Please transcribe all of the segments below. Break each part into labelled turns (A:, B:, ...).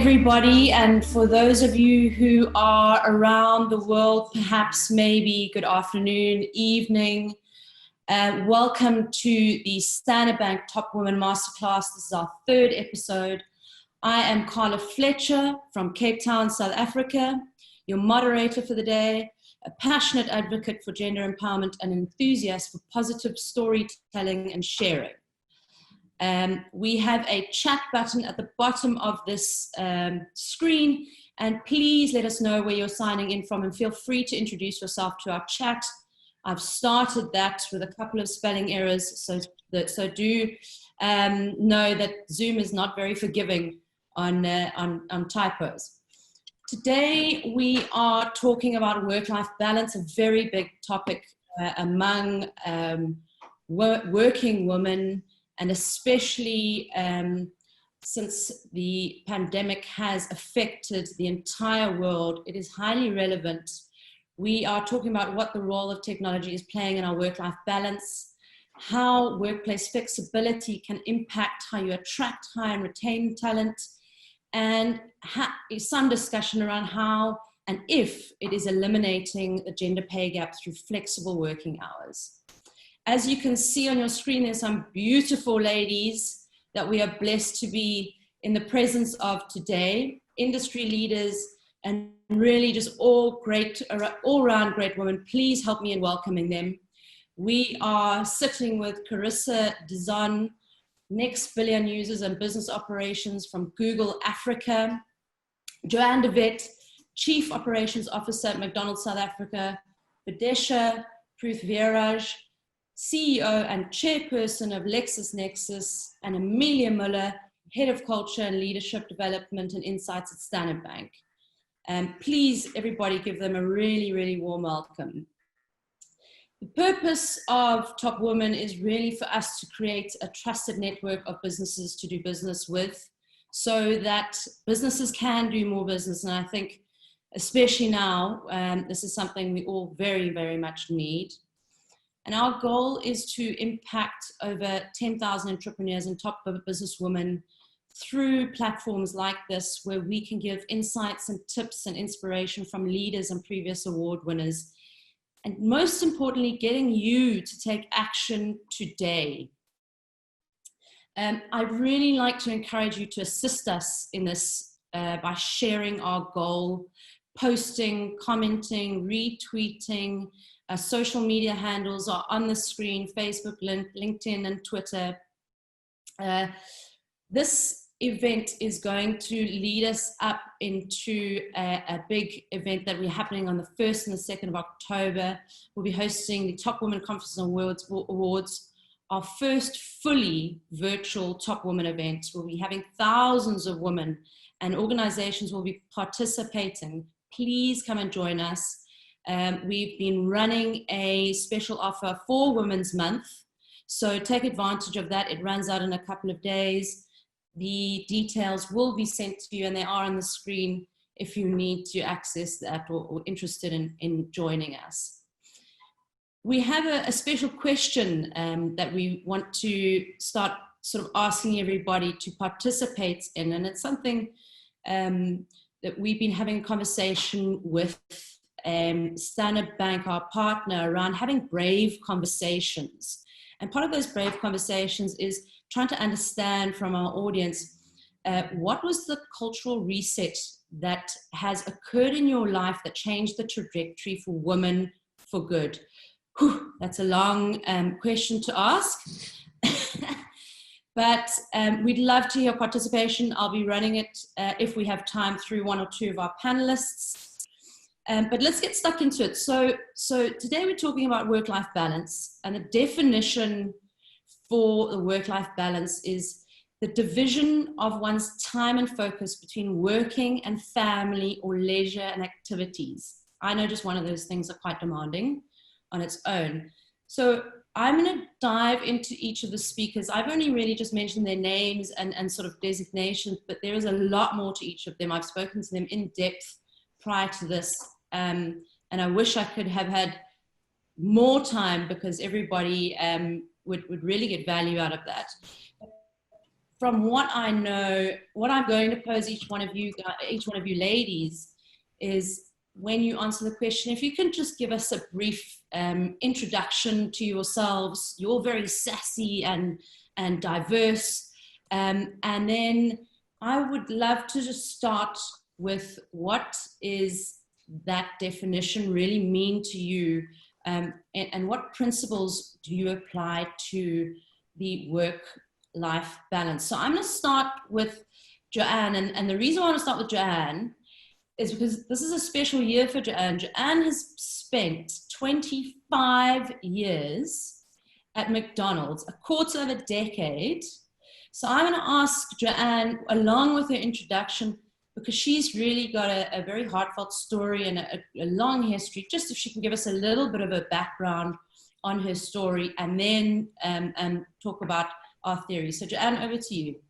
A: everybody, and for those of you who are around the world, perhaps maybe good afternoon, evening, welcome to the Standard Bank Top Women Masterclass. This is our third episode. I am Karla Fletcher from Cape Town, South Africa, your moderator for the day, a passionate advocate for gender empowerment and an enthusiast for positive storytelling and sharing. We have a chat button at the bottom of this screen, and please let us know where you're signing in from and feel free to introduce yourself to our chat. I've started that with a couple of spelling errors, so do know that Zoom is not very forgiving on typos. Today we are talking about work-life balance, a very big topic among working women, and especially since the pandemic has affected the entire world, it is highly relevant. We are talking about what the role of technology is playing in our work-life balance, how workplace flexibility can impact how you attract, hire, and retain talent, and some discussion around how and if it is eliminating the gender pay gap through flexible working hours. As you can see on your screen, there's some beautiful ladies that we are blessed to be in the presence of today, industry leaders, and really just all around great women. Please help me in welcoming them. We are sitting with Carissa, Dizon, next billion users and business operations from Google Africa, Joanne de Wet, Chief Operations Officer at McDonald South Africa, Videsha, Proothveerajh, CEO and chairperson of LexisNexis, and Amelia Muller, head of culture and leadership development and insights at Standard Bank. Please, everybody, give them a really, really warm welcome. The purpose of Top Women is really for us to create a trusted network of businesses to do business with, so that businesses can do more business. And I think, especially now, this is something we all very, very much need. And our goal is to impact over 10,000 entrepreneurs and top businesswomen through platforms like this, where we can give insights and tips and inspiration from leaders and previous award winners. And most importantly, getting you to take action today. I'd really like to encourage you to assist us in this by sharing our goal, posting, commenting, retweeting. Social media handles are on the screen: Facebook, LinkedIn, and Twitter. This event is going to lead us up into a big event that will be happening on the 1st and the 2nd of October. We'll be hosting the Top Women Conference and Awards, our first fully virtual Top Women event. We'll be having thousands of women, and organizations will be participating. Please come and join us. We've been running a special offer for Women's Month, so take advantage of that. It runs out in a couple of days. The details will be sent to you, and they are on the screen if you need to access that or interested in joining us. We have a special question that we want to start sort of asking everybody to participate in, and it's something that we've been having a conversation with Standard Bank, our partner, around having brave conversations. And part of those brave conversations is trying to understand from our audience, what was the cultural reset that has occurred in your life that changed the trajectory for women for good? Whew, that's a long question to ask. But we'd love to hear participation. I'll be running it if we have time through one or two of our panelists. But let's get stuck into it. So today we're talking about work-life balance, and the definition for the work-life balance is the division of one's time and focus between working and family or leisure and activities. I know just one of those things are quite demanding on its own. So I'm going to dive into each of the speakers. I've only really just mentioned their names and sort of designations, but there is a lot more to each of them. I've spoken to them in depth prior to this. And I wish I could have had more time, because everybody would really get value out of that. from what I know, what I'm going to pose each one of you ladies is, when you answer the question, if you can just give us a brief introduction to yourselves. You're very sassy and diverse. And then I would love to just start with, what is that definition really mean to you? And what principles do you apply to the work-life balance? So I'm going to start with Joanne. And the reason I want to start with Joanne is because this is a special year for Joanne. Joanne has spent 25 years at McDonald's, a quarter of a decade. So I'm going to ask Joanne, along with her introduction, because she's really got a very heartfelt story and a long history, just if she can give us a little bit of a background on her story, and then talk about our theory. So Joanne, over to you.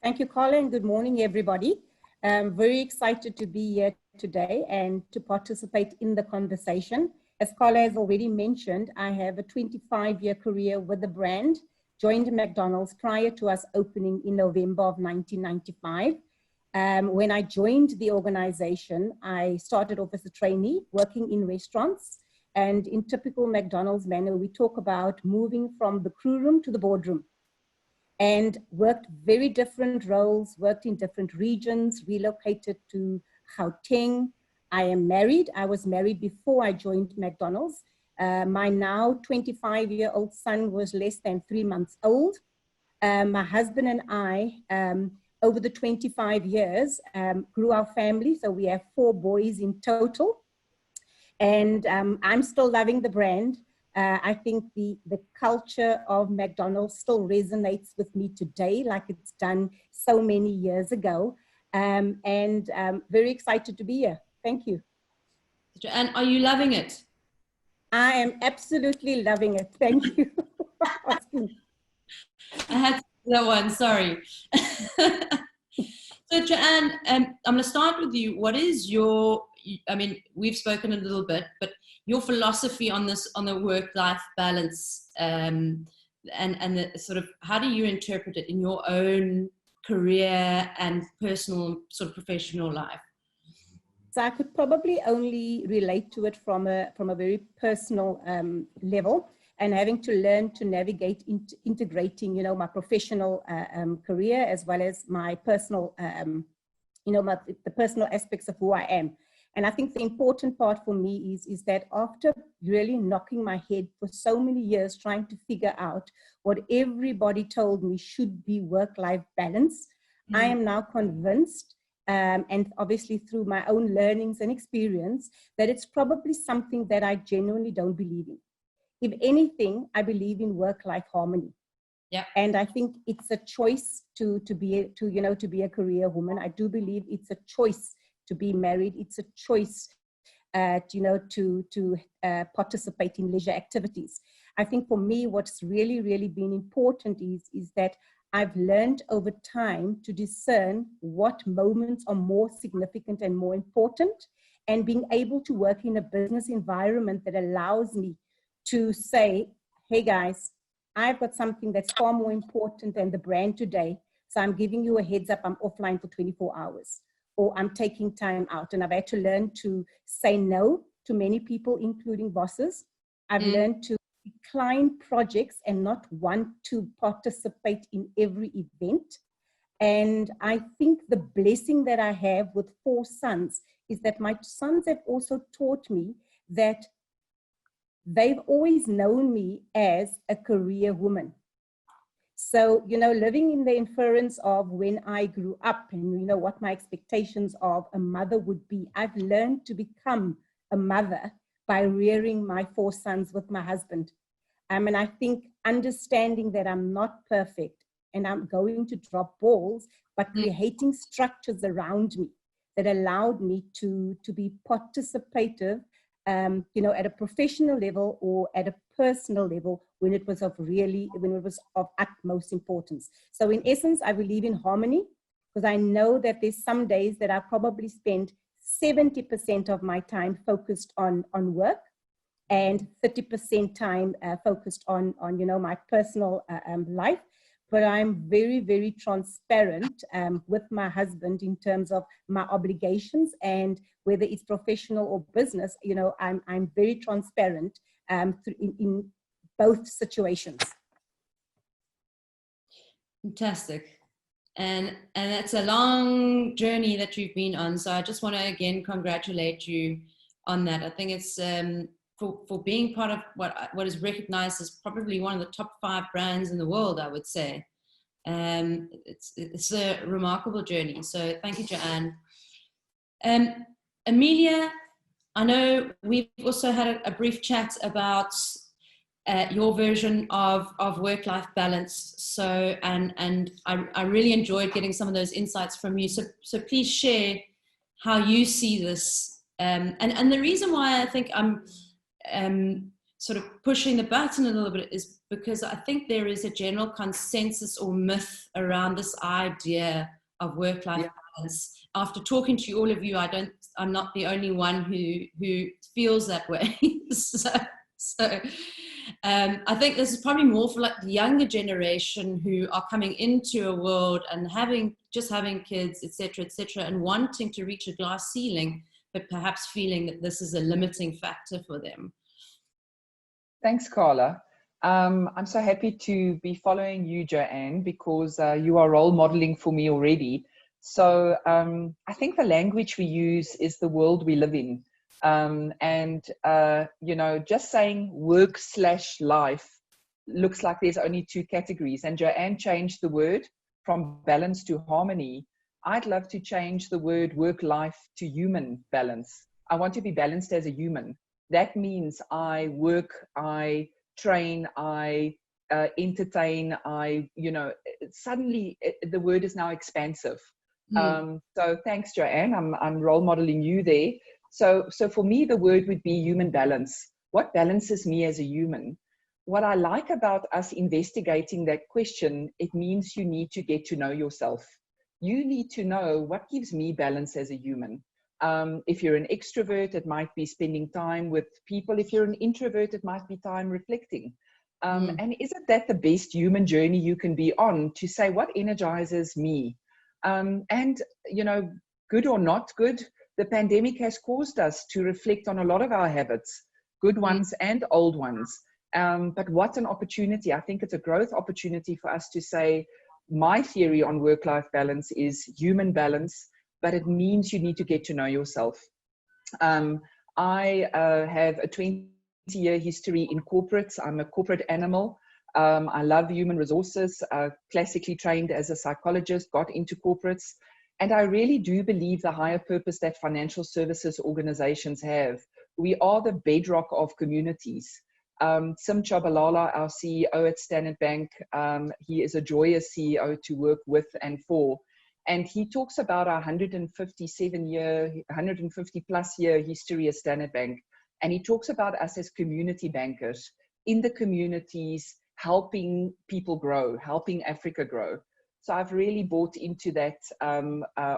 B: Thank you, Karla, and good morning, everybody. I'm very excited to be here today and to participate in the conversation. As Karla has already mentioned, I have a 25-year career with the brand, joined McDonald's prior to us opening in November of 1995. When I joined the organization, I started off as a trainee working in restaurants. And in typical McDonald's manner, we talk about moving from the crew room to the boardroom, and worked very different roles, worked in different regions, relocated to Gauteng. I am married. I was married before I joined McDonald's. My now 25-year-old son was less than 3 months old. My husband and I, over the 25 years, grew our family. So we have 4 boys in total. And I'm still loving the brand. I think the culture of McDonald's still resonates with me today, like it's done so many years ago. And very excited to be here. Thank you.
A: And are you loving it?
B: I am absolutely loving it. Thank you for asking.
A: I had to do that one, sorry. So Joanne, I'm going to start with you. What is your, I mean, we've spoken a little bit, but your philosophy on this, on the work-life balance, and the sort of, how do you interpret it in your own career and personal, sort of professional life?
B: So I could probably only relate to it from a very personal level, and having to learn to navigate integrating, you know, my professional career as well as my personal, you know, the personal aspects of who I am. And I think the important part for me is that after really knocking my head for so many years trying to figure out what everybody told me should be work-life balance, I am now convinced, and obviously through my own learnings and experience, that it's probably something that I genuinely don't believe in. If anything, I believe in work-life harmony.
A: Yeah.
B: And I think it's a choice to be a career woman. I do believe it's a choice to be married. It's a choice, to participate in leisure activities. I think for me, what's really, really been important is that I've learned over time to discern what moments are more significant and more important, and being able to work in a business environment that allows me to say, hey guys, I've got something that's far more important than the brand today. So I'm giving you a heads up, I'm offline for 24 hours. Or I'm taking time out. And I've had to learn to say no to many people, including bosses. I've learned to decline projects and not want to participate in every event. And I think the blessing that I have with 4 sons is that my sons have also taught me that they've always known me as a career woman. So, you know, living in the inference of when I grew up and, you know, what my expectations of a mother would be, I've learned to become a mother by rearing my 4 sons with my husband. And I think understanding that I'm not perfect and I'm going to drop balls, but creating structures around me that allowed me to be participative, at a professional level or at a personal level when it was of utmost importance. So in essence, I believe in harmony, because I know that there's some days that I probably spend 70% of my time focused on work, and 30% time focused on my personal life. But I'm very, very transparent with my husband in terms of my obligations, and whether it's professional or business, I'm very transparent in both situations.
A: Fantastic. And it's a long journey that you've been on. So I just want to again congratulate you on that. I think it's for being part of what is recognized as probably one of the top 5 brands in the world, I would say. It's a remarkable journey. So thank you, Joanne. Amelia, I know we've also had a brief chat about your version of work-life balance. So, and I really enjoyed getting some of those insights from you. So please share how you see this. And the reason why I think I'm sort of pushing the button a little bit is because I think there is a general consensus or myth around this idea of work-life balance. After talking to all of you, I'm not the only one who feels that way. So I think this is probably more for like the younger generation who are coming into a world and having kids, etc., and wanting to reach a glass ceiling, but perhaps feeling that this is a limiting factor for them.
C: Thanks, Karla. I'm so happy to be following you, Joanne, because you are role modeling for me already. So I think the language we use is the world we live in. Just saying work/life looks like there's only 2 categories. And Joanne changed the word from balance to harmony. I'd love to change the word work-life to human balance. I want to be balanced as a human. That means I work, I train, I entertain, suddenly the word is now expansive. So thanks, Joanne. I'm role modeling you there. So for me, the word would be human balance. What balances me as a human? What I like about us investigating that question, it means you need to get to know yourself. You need to know what gives me balance as a human. If you're an extrovert, it might be spending time with people. If you're an introvert, it might be time reflecting. And isn't that the best human journey you can be on, to say what energizes me? Good or not good, the pandemic has caused us to reflect on a lot of our habits, good ones and old ones. But what an opportunity. I think it's a growth opportunity for us to say, my theory on work-life balance is human balance, but it means you need to get to know yourself. I have a 20-year history in corporates. I'm a corporate animal. I love human resources, classically trained as a psychologist, got into corporates. And I really do believe the higher purpose that financial services organizations have. We are the bedrock of communities. Sim Chabalala, our CEO at Standard Bank, he is a joyous CEO to work with and for. And he talks about our 150 plus year history at Standard Bank. And he talks about us as community bankers in the communities, helping people grow, helping Africa grow. So I've really bought into that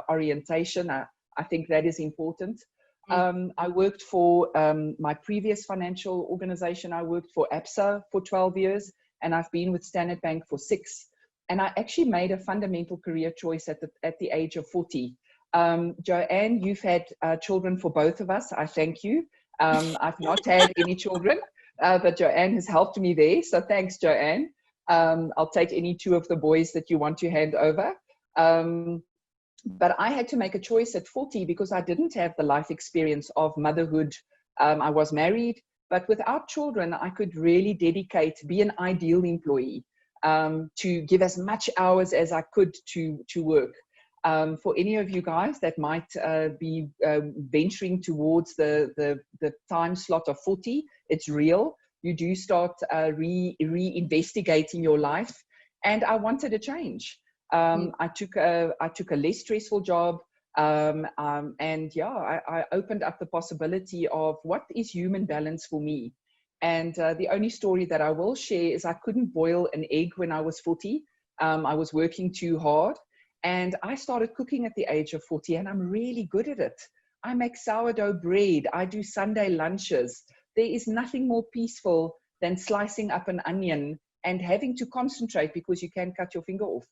C: orientation. I think that is important. I worked for my previous financial organization. I worked for ABSA for 12 years, and I've been with Standard Bank for 6. And I actually made a fundamental career choice at the age of 40. Joanne, you've had children for both of us. I thank you. I've not had any children, but Joanne has helped me there. So thanks, Joanne. I'll take any 2 of the boys that you want to hand over. But I had to make a choice at 40 because I didn't have the life experience of motherhood. I was married, but without children, I could really be an ideal employee, to give as much hours as I could to work. For any of you guys that might be venturing towards the time slot of 40, it's real. You do start reinvestigating your life. And I wanted a change. I took a less stressful job. I opened up the possibility of what is human balance for me. And the only story that I will share is I couldn't boil an egg when I was 40. I was working too hard. And I started cooking at the age of 40, and I'm really good at it. I make sourdough bread. I do Sunday lunches. there is nothing more peaceful than slicing up an onion and having to concentrate because you can cut your finger off.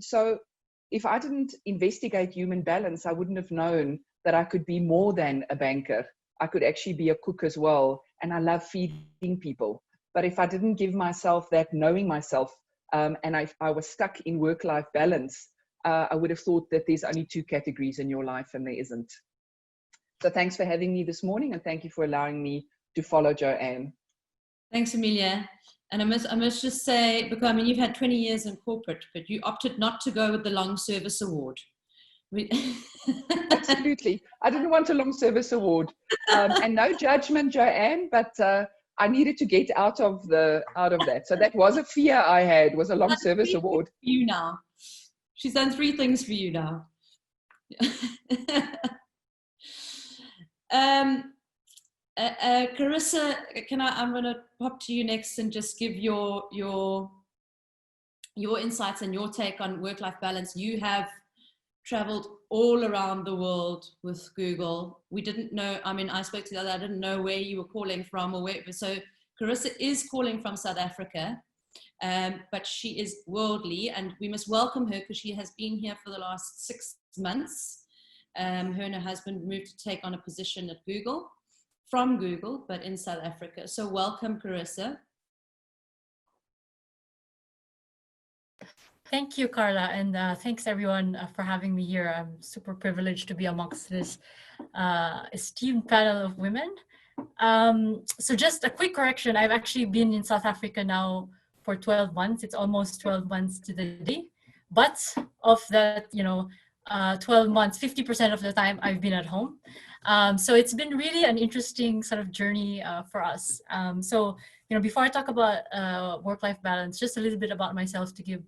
C: So if I didn't investigate human balance, I wouldn't have known that I could be more than a banker. I could actually be a cook as well. And I love feeding people. But if I didn't give myself that knowing myself, and I was stuck in work-life balance, I would have thought that there's only two categories in your life, and there isn't. So thanks for having me this morning, and thank you for allowing me to follow Joanne.
A: Thanks, Amelia. And I must just say, because I mean, you've had 20 years in corporate, but you opted not to go with the long service award.
C: Absolutely. I didn't want a long service award. And no judgment, Joanne, but I needed to get out of that. So that was a fear I had, was a long service award.
A: For you now. She's done 3 things for you now. Carissa, I'm going to pop to you next and just give your insights and your take on work-life balance. You have traveled all around the world with Google. We didn't know, I mean, I spoke to the other, I didn't know where you were calling from or where, so Carissa is calling from South Africa, but she is worldly, and we must welcome her because she has been here for the last 6 months. Her and her husband moved to take on a position at Google, from Google, but in South Africa. So welcome, Carissa.
D: Thank you, Karla, and thanks everyone for having me here. I'm super privileged to be amongst this esteemed panel of women. So just a quick correction, I've actually been in South Africa now for 12 months. It's almost 12 months to the day, but of that, 12 months, 50% of the time I've been at home. So it's been really an interesting sort of journey for us. So, before I talk about work-life balance, just a little bit about myself to give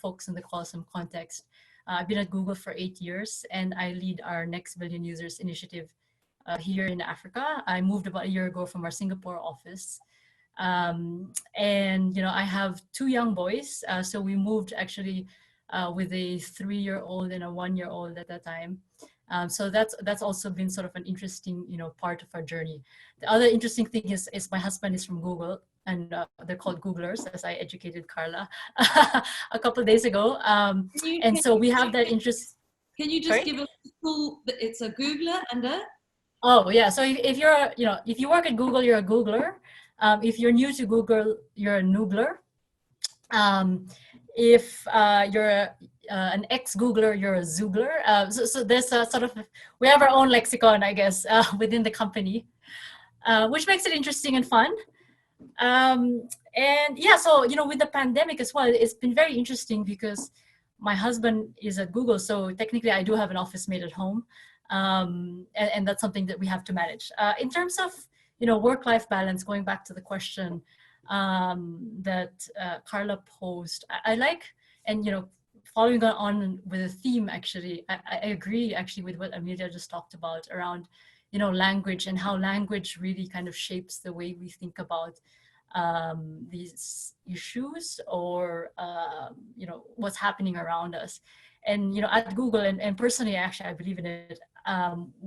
D: folks in the call some context. I've been at Google for 8 years, and I lead our Next Billion Users initiative here in Africa. I moved about a year ago from our Singapore office. And, I have 2 young boys. So we moved actually with a 3-year-old and a 1-year-old at that time. So that's also been sort of an interesting, part of our journey. The other interesting thing is my husband is from Google, and they're called Googlers, as I educated Karla a couple of days ago. And so we have that interest.
A: Can you just give us a full? It's a Googler and a.
D: Oh yeah. So if you're, if you work at Google, you're a Googler. If you're new to Google, you're a noogler. If you're an ex-Googler, you're a Zoogler. So there's a sort of, we have our own lexicon, I guess, within the company, which makes it interesting and fun. And yeah, so, with the pandemic as well, it's been very interesting because my husband is at Google. So technically I do have an office mate at home. And that's something that we have to manage. In terms of, work-life balance, going back to the question that Karla posed, I like, and following on with the theme, actually, I agree actually with what Amelia just talked about around, language and how language really kind of shapes the way we think about these issues or, what's happening around us. And, at Google, and personally, actually, I believe in it,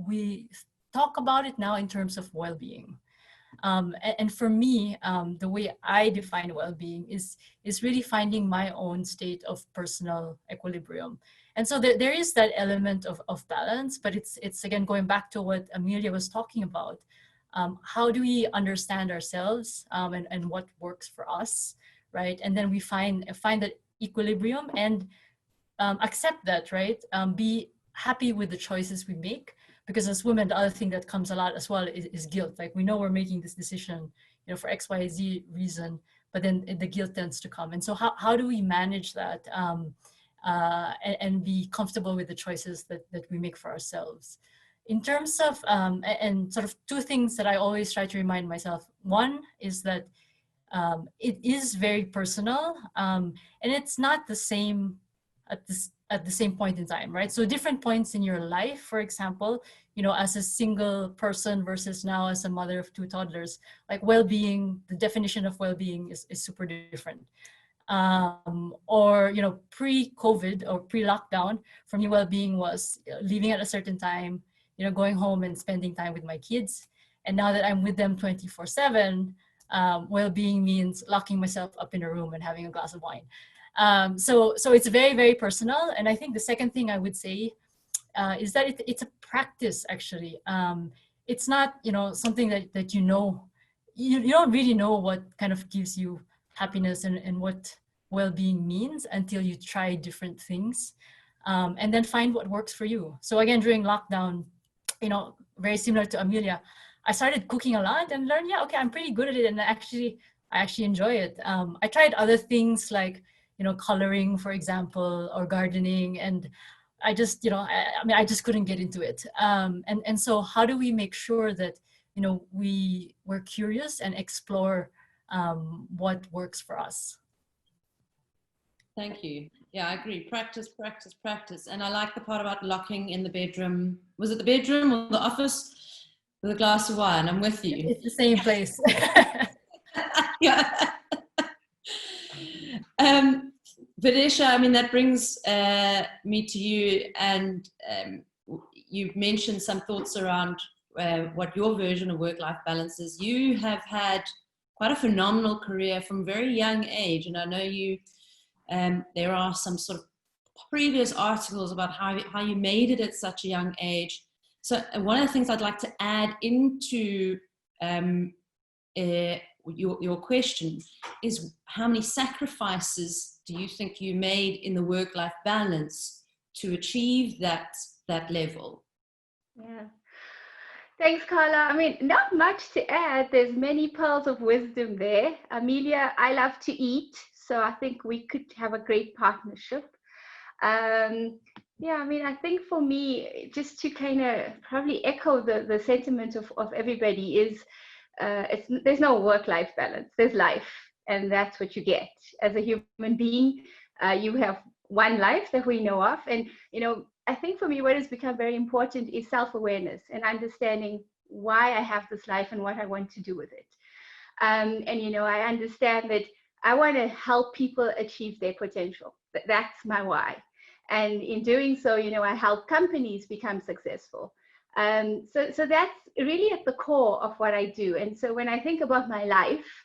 D: we talk about it now in terms of well-being. And for me, the way I define well-being is really finding my own state of personal equilibrium. And so there is that element of balance, but it's again, going back to what Amelia was talking about. How do we understand ourselves and what works for us, right? And then we find that equilibrium and accept that, right? Be happy with the choices we make. Because as women, the other thing that comes a lot as well is guilt. Like we know we're making this decision, for X, Y, Z reason, but then the guilt tends to come. And so how do we manage that and be comfortable with the choices that we make for ourselves? In terms of, and sort of 2 things that I always try to remind myself. One is that it is very personal and it's not the same at the same point in time, right? So different points in your life, for example, as a single person versus now as a mother of 2 toddlers, like well-being, the definition of well-being is super different. Or, pre-COVID or pre-lockdown, for me, well-being was leaving at a certain time, going home and spending time with my kids. And now that I'm with them 24/7, well-being means locking myself up in a room and having a glass of wine. So it's very, very personal. And I think the second thing I would say is that it's a practice, actually. It's not, something that you don't really know what kind of gives you happiness and what well-being means until you try different things, and then find what works for you. So again, during lockdown, very similar to Amelia, I started cooking a lot and learned, okay, I'm pretty good at it, and I actually enjoy it. I tried other things like, coloring, for example, or gardening, and I just, I just couldn't get into it. And so how do we make sure that, we're curious and explore what works for us?
A: Thank you. Yeah, I agree. Practice, practice, practice. And I like the part about locking in the bedroom. Was it the bedroom or the office? With a glass of wine. I'm with you.
D: It's the same place.
A: Yeah. Videsha, that brings me to you, and you've mentioned some thoughts around what your version of work-life balance is. You have had quite a phenomenal career from a very young age, and I know you. There are some sort of previous articles about how you made it at such a young age. So one of the things I'd like to add into your question is, how many sacrifices do you think you made in the work-life balance to achieve that level?
E: Yeah. Thanks, Karla. Not much to add. There's many pearls of wisdom there. Amelia, I love to eat, so I think we could have a great partnership. I think for me, just to kind of probably echo the sentiment of everybody is, there's no work-life balance. There's life, and that's what you get. As a human being, you have one life that we know of. And, I think for me, what has become very important is self-awareness and understanding why I have this life and what I want to do with it. I understand that I want to help people achieve their potential. That's my why. And in doing so, I help companies become successful. So that's really at the core of what I do. And so when I think about my life,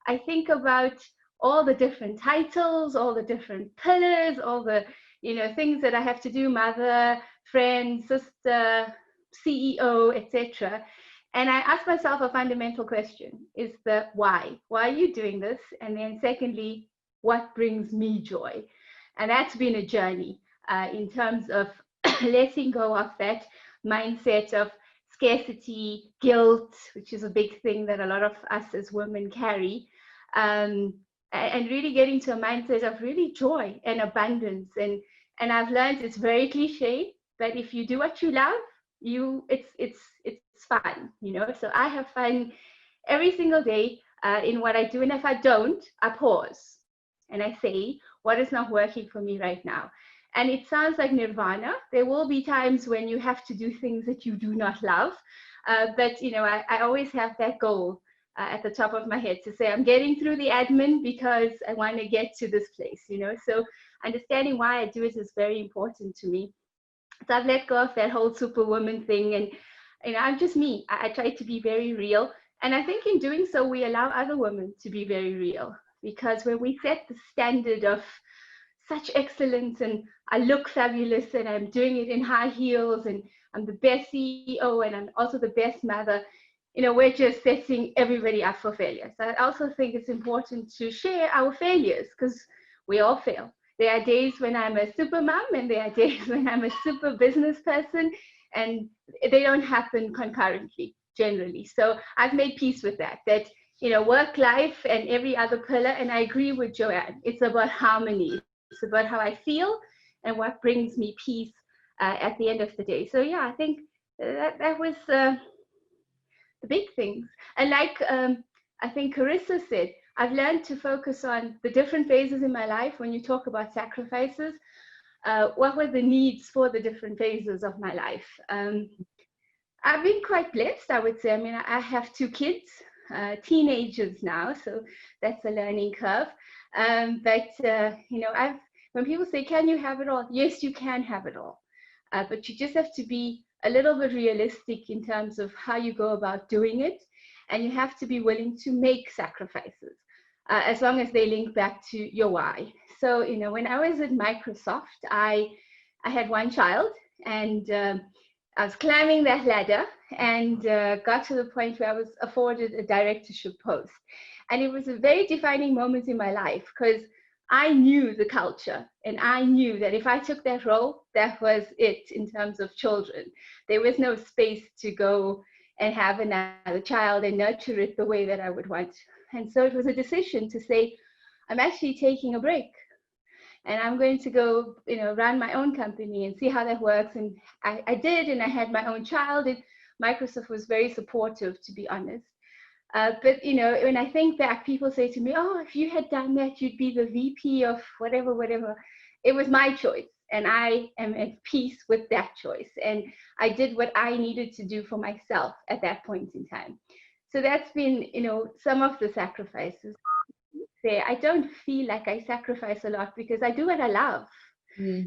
E: I think about all the different titles, all the different pillars, all the things that I have to do: mother, friend, sister, CEO, etc. And I ask myself a fundamental question: is the why? Why are you doing this? And then secondly, what brings me joy? And that's been a journey in terms of letting go of that mindset of scarcity, guilt, which is a big thing that a lot of us as women carry, and really getting to a mindset of really joy and abundance. And I've learned, it's very cliche, but if you do what you love, it's fun, So I have fun every single day in what I do, and if I don't, I pause and I say, what is not working for me right now? And it sounds like nirvana. There will be times when you have to do things that you do not love, but I always have that goal at the top of my head to say, I'm getting through the admin because I want to get to this place, So understanding why I do it is very important to me. So I've let go of that whole superwoman thing, and I'm just me. I try to be very real, and I think in doing so, we allow other women to be very real, because when we set the standard of such excellence, and I look fabulous, and I'm doing it in high heels, and I'm the best CEO, and I'm also the best mother, we're just setting everybody up for failure. So I also think it's important to share our failures, because we all fail. There are days when I'm a super mom, and there are days when I'm a super business person, and they don't happen concurrently generally. So I've made peace with that work life and every other pillar. And I agree with Joanne. It's about harmony. It's about how I feel and what brings me peace at the end of the day. So yeah, I think that was the big things. And like I think Carissa said, I've learned to focus on the different phases in my life. When you talk about sacrifices, what were the needs for the different phases of my life? I've been quite blessed, I would say. I have 2 kids, teenagers now, so that's a learning curve. When people say, can you have it all? Yes, you can have it all. But you just have to be a little bit realistic in terms of how you go about doing it. And you have to be willing to make sacrifices, as long as they link back to your why. So, you know, when I was at Microsoft, I had one child, and I was climbing that ladder, and got to the point where I was afforded a directorship post. And it was a very defining moment in my life, because I knew the culture, and I knew that if I took that role, that was it in terms of children. There was no space to go and have another child and nurture it the way that I would want. And so it was a decision to say, I'm actually taking a break, and I'm going to go, you know, run my own company and see how that works. And I did, and I had my own child, and Microsoft was very supportive, to be honest. But, you know, when I think back, people say to me, oh, if you had done that, you'd be the VP of whatever, whatever. It was my choice, and I am at peace with that choice. And I did what I needed to do for myself at that point in time. So that's been, you know, some of the sacrifices. I don't feel like I sacrifice a lot, because I do what I love.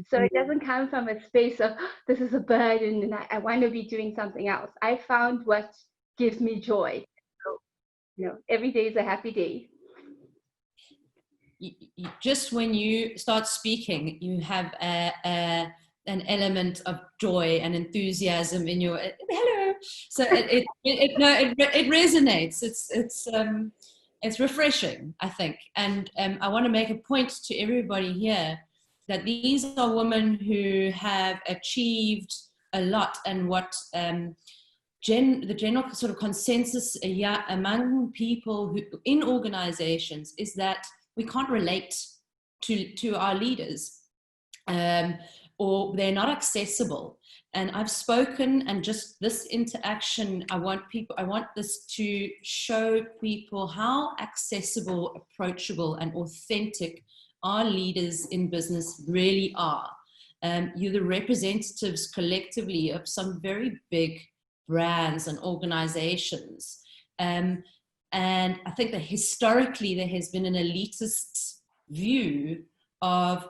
E: So it doesn't come from a space of, oh, this is a burden and I want to be doing something else. I found what gives me joy. So, you know, every day is a happy day.
A: Just when you start speaking, you have an element of joy and enthusiasm in your hello. So it resonates. It's refreshing, I think. And I want to make a point to everybody here that these are women who have achieved a lot, and what the general sort of consensus among people who in organizations is that we can't relate to our leaders, or they're not accessible. And I've spoken, and just this interaction, I want this to show people how accessible, approachable, and authentic our leaders in business really are. You're the representatives collectively of some very big brands and organizations. And I think that historically there has been an elitist view of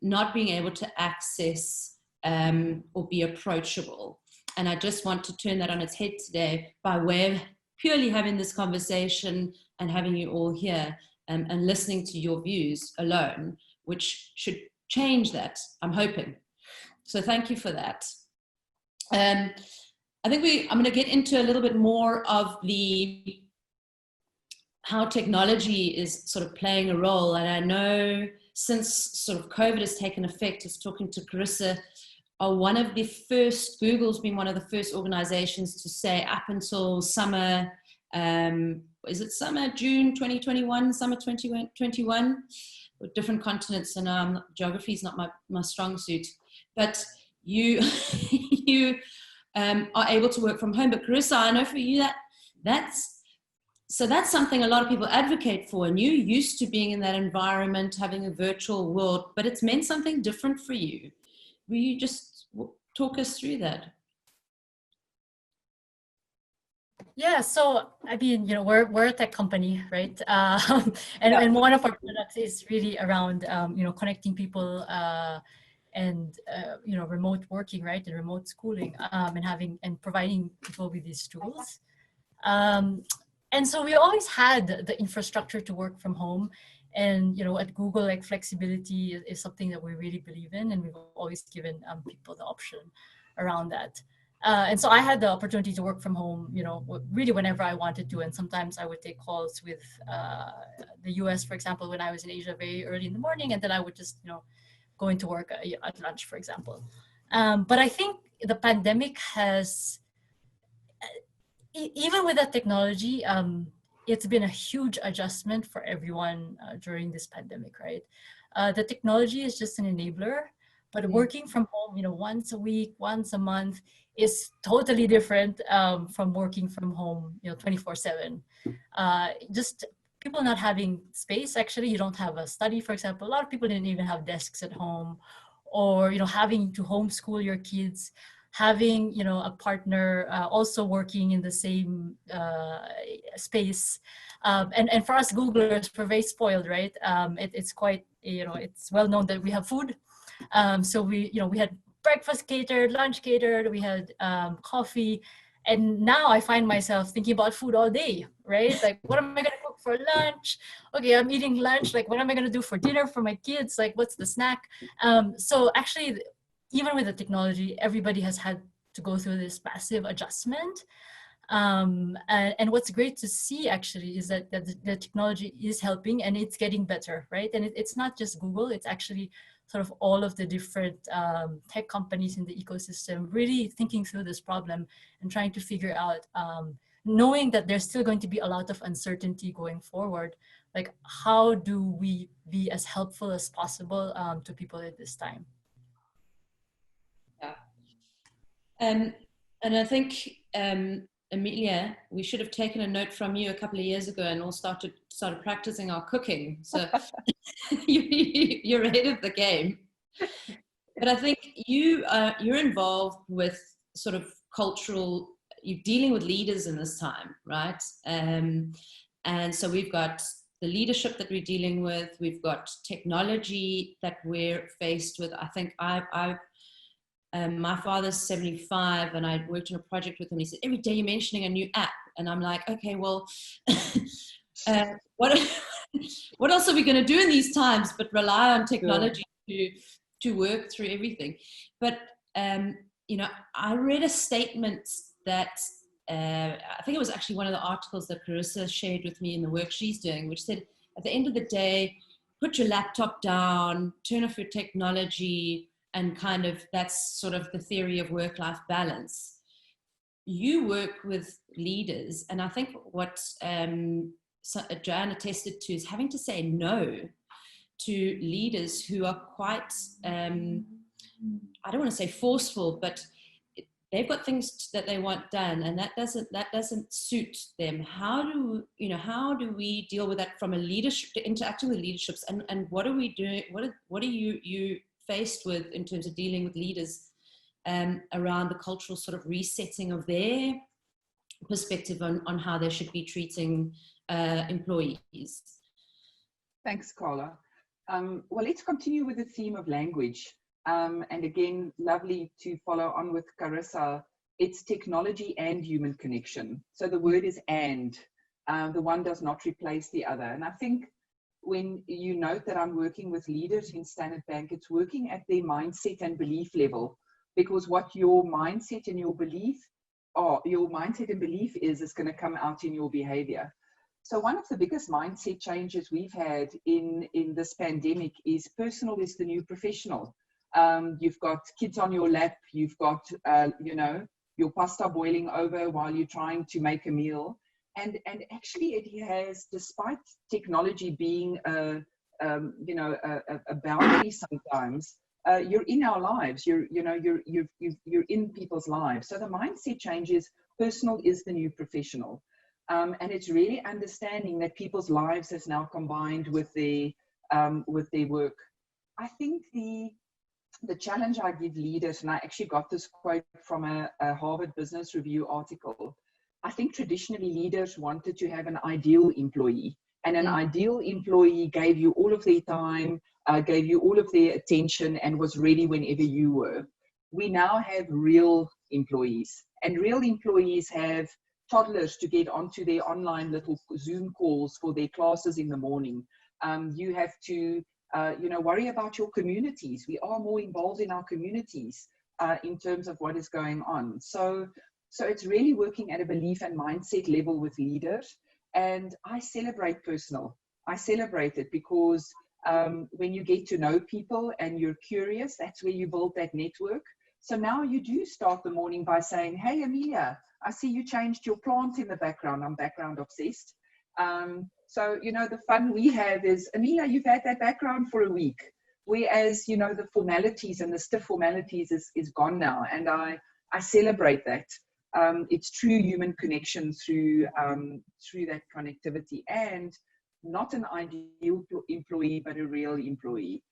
A: not being able to access or be approachable. And I just want to turn that on its head today by way of purely having this conversation and having you all here and listening to your views alone, which should change that, I'm hoping. So thank you for that. I think I'm going to get into a little bit more of how technology is sort of playing a role. And I know since sort of COVID has taken effect, I was talking to Carissa, Google's been one of the first organizations to say up until summer, is it summer, June 2021, summer 2021, with different continents, and geography is not my strong suit, but you are able to work from home. But Carissa, I know for you that's something a lot of people advocate for, and you're used to being in that environment, having a virtual world, but it's meant something different for you. Will you just talk us through that?
D: Yeah, so I mean, you know, we're a tech company, right? And one of our products is really around, you know, connecting people and you know, remote working, right, and remote schooling, and providing people with these tools. And so we always had the infrastructure to work from home. And, you know, at Google, like flexibility is something that we really believe in. And we've always given people the option around that. And so I had the opportunity to work from home, you know, really whenever I wanted to. And sometimes I would take calls with the US, for example, when I was in Asia very early in the morning. And then I would just, you know, go into work at lunch, for example. But I think the pandemic has, even with that technology, it's been a huge adjustment for everyone during this pandemic, right? The technology is just an enabler, but working from home, you know, once a week, once a month is totally different from working from home, you know, 24/7. Just people not having space. Actually, you don't have a study, for example. A lot of people didn't even have desks at home, or, you know, having to homeschool your kids, having, you know, a partner also working in the same space. And for us Googlers, we're very spoiled, right? It's quite, you know, it's well known that we have food. So we, you know, we had breakfast catered, lunch catered, we had coffee. And now I find myself thinking about food all day, right? Like, what am I going to cook for lunch? Okay, I'm eating lunch. Like, what am I going to do for dinner for my kids? Like, what's the snack? So actually, even with the technology, everybody has had to go through this massive adjustment. And what's great to see actually is that the technology is helping and it's getting better, right? And it's not just Google, it's actually sort of all of the different tech companies in the ecosystem really thinking through this problem and trying to figure out, knowing that there's still going to be a lot of uncertainty going forward, like how do we be as helpful as possible to people at this time?
A: Yeah. And I think, Amelia, we should have taken a note from you a couple of years ago and all started practicing our cooking. So you're ahead of the game. But I think you're involved with sort of cultural, you're dealing with leaders in this time, right? And so we've got the leadership that we're dealing with. We've got technology that we're faced with. I think my father's 75 and I worked on a project with him. He said, every day you're mentioning a new app. And I'm like, okay, well, what else are we going to do in these times but rely on technology to work through everything? But, you know, I read a statement that I think it was actually one of the articles that Carissa shared with me in the work she's doing, which said, at the end of the day, put your laptop down, turn off your technology, and kind of that's sort of the theory of work-life balance. You work with leaders, and I think what Joanne attested to is having to say no to leaders who are quite, I don't want to say forceful, but they've got things that they want done, and that doesn't suit them. How do we deal with that from a leadership, interacting with leaderships, and what are we doing? What are you faced with in terms of dealing with leaders around the cultural sort of resetting of their perspective on how they should be treating employees?
C: Thanks, Karla. Well, let's continue with the theme of language. And again, lovely to follow on with Carissa. It's technology and human connection. So the word is and. The one does not replace the other. And I think when you note that I'm working with leaders in Standard Bank, it's working at their mindset and belief level, because what your mindset and your belief is going to come out in your behavior. So one of the biggest mindset changes we've had in this pandemic is personal is the new professional. You've got kids on your lap, you've got, your pasta boiling over while you're trying to make a meal. And actually it has, despite technology being a boundary sometimes, you're in our lives, you're in people's lives. So the mindset change is personal is the new professional. And it's really understanding that people's lives is now combined with their work. I think the challenge I give leaders, and I actually got this quote from a Harvard Business Review article. I think traditionally leaders wanted to have an ideal employee, and an ideal employee gave you all of their time, gave you all of their attention, and was ready whenever you were. We now have real employees, and real employees have toddlers to get onto their online little Zoom calls for their classes in the morning. You have to, worry about your communities. We are more involved in our communities in terms of what is going on. So it's really working at a belief and mindset level with leaders. And I celebrate personal. I celebrate it because when you get to know people and you're curious, that's where you build that network. So now you do start the morning by saying, hey, Amelia, I see you changed your plant in the background. I'm background obsessed. So, the fun we have is, Amelia, you've had that background for a week. Whereas, the formalities and the stiff formalities is gone now. And I celebrate that. It's true human connection through that connectivity, and not an ideal employee, but a real employee,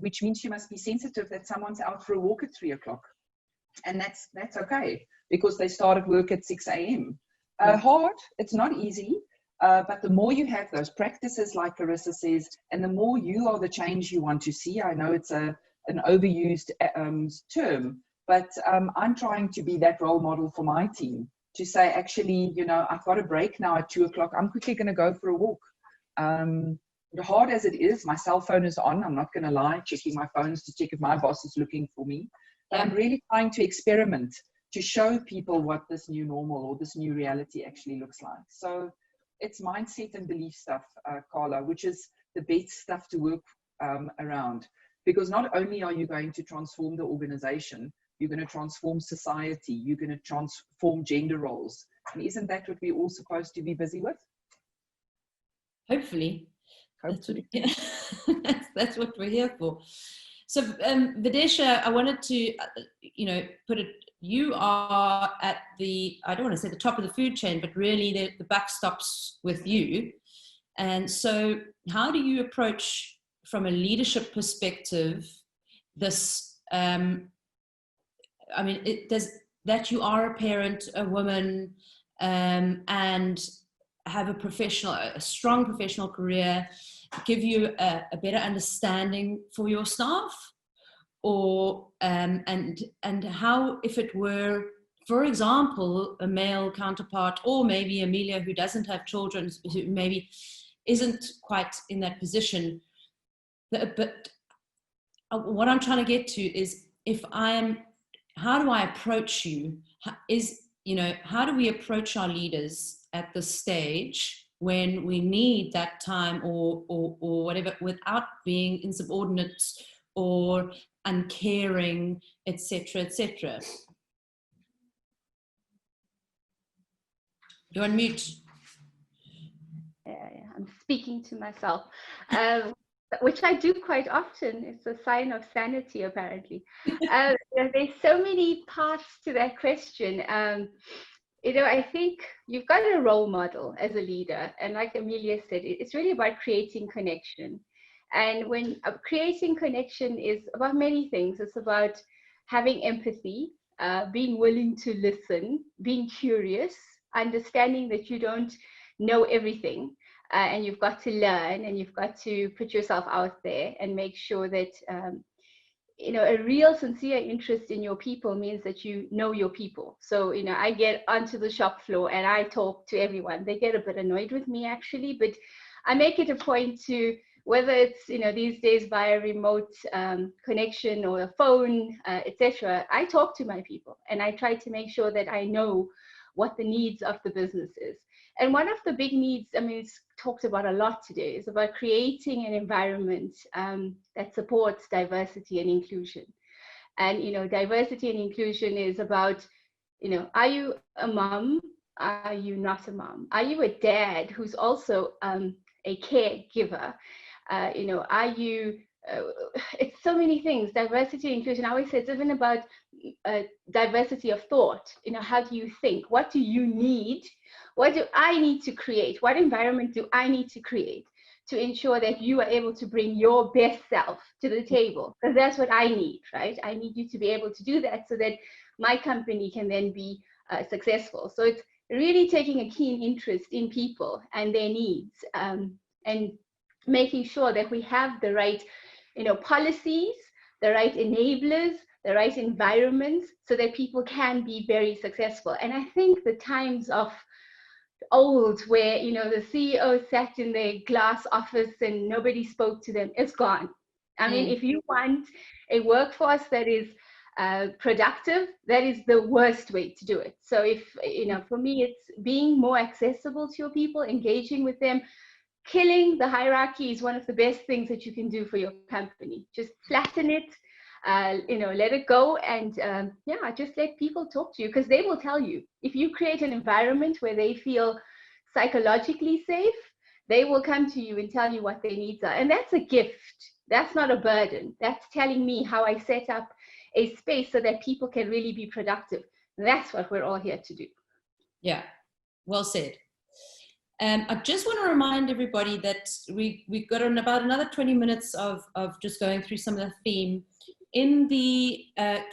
C: which means you must be sensitive that someone's out for a walk at 3 o'clock. And that's okay, because they started work at 6 a.m. Hard, it's not easy, but the more you have those practices, like Carissa says, and the more you are the change you want to see. I know it's a an overused term, but I'm trying to be that role model for my team, to say, actually, you know, I've got a break now at 2 o'clock. I'm quickly going to go for a walk. Hard as it is, my cell phone is on. I'm not going to lie, checking my phones to check if my boss is looking for me. But I'm really trying to experiment to show people what this new normal or this new reality actually looks like. So it's mindset and belief stuff, Karla, which is the best stuff to work around. Because not only are you going to transform the organization, you're going to transform society, you're going to transform gender roles. And isn't that what we're all supposed to be busy with?
A: Hopefully.
C: Hopefully.
A: That's what we're here for. So Videsha, I wanted to, you know, put it, you are at the, I don't want to say the top of the food chain, but really the buck stops with you. And so how do you approach, from a leadership perspective, this, I mean, that you are a parent, a woman, and have a strong professional career, give you a better understanding for your staff? Or, and how, if it were, for example, a male counterpart, or maybe Amelia, who doesn't have children, who maybe isn't quite in that position, but what I'm trying to get to is, how do I approach you? You know, how do we approach our leaders at this stage when we need that time or whatever, without being insubordinate or uncaring, etc., etc.? You're on mute.
E: Yeah, I'm speaking to myself, which I do quite often. It's a sign of sanity, apparently. There's so many parts to that question. You know, I think you've got a role model as a leader, and like Amelia said, it's really about creating connection. And when creating connection is about many things. It's about having empathy, being willing to listen, being curious, understanding that you don't know everything, and you've got to learn, and you've got to put yourself out there and make sure that you know, a real sincere interest in your people means that you know your people. So, you know, I get onto the shop floor and I talk to everyone. They get a bit annoyed with me, actually, but I make it a point to, whether it's, you know, these days via remote connection or a phone, etc., I talk to my people and I try to make sure that I know what the needs of the business is. And one of the big needs, I mean, it's talked about a lot today, is about creating an environment that supports diversity and inclusion. And, you know, diversity and inclusion is about, you know, are you a mom? Are you not a mom? Are you a dad who's also a caregiver? You know, are you, it's so many things. Diversity and inclusion, I always say, it's even about diversity of thought. You know, how do you think? What do you need? What do I need to create? What environment do I need to create to ensure that you are able to bring your best self to the table? Because that's what I need, right? I need you to be able to do that so that my company can then be successful. So it's really taking a keen interest in people and their needs, and making sure that we have the right, you know, policies, the right enablers, the right environments, so that people can be very successful. And I think the times of old, where, you know, the CEO sat in their glass office and nobody spoke to them, it's gone. I mean, if you want a workforce that is productive, that is the worst way to do it. So if, you know, for me, it's being more accessible to your people, engaging with them. Killing the hierarchy is one of the best things that you can do for your company. Just flatten it, you know, let it go, and yeah, just let people talk to you, because they will tell you. If you create an environment where they feel psychologically safe, they will come to you and tell you what their needs are. And that's a gift. That's not a burden. That's telling me how I set up a space so that people can really be productive. That's what we're all here to do.
A: Yeah, well said. I just want to remind everybody that we've got about another 20 minutes of just going through some of the theme. In the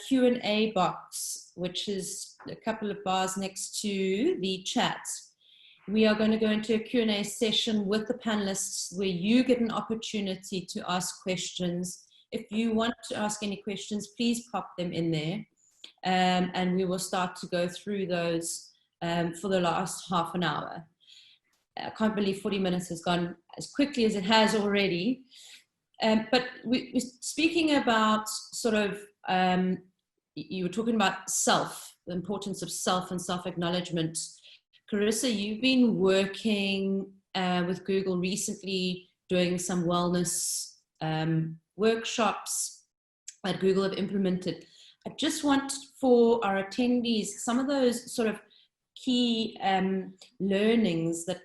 A: Q&A box, which is a couple of bars next to the chat, we are going to go into a Q&A session with the panelists where you get an opportunity to ask questions if you want to ask any questions, please pop them in there. And we will start to go through those for the last half an hour. I can't believe 40 minutes has gone as quickly as it has already. But we're speaking about sort of, you were talking about self, the importance of self and self-acknowledgement. Carissa, you've been working with Google recently, doing some wellness workshops that Google have implemented. I just want for our attendees, some of those sort of key learnings that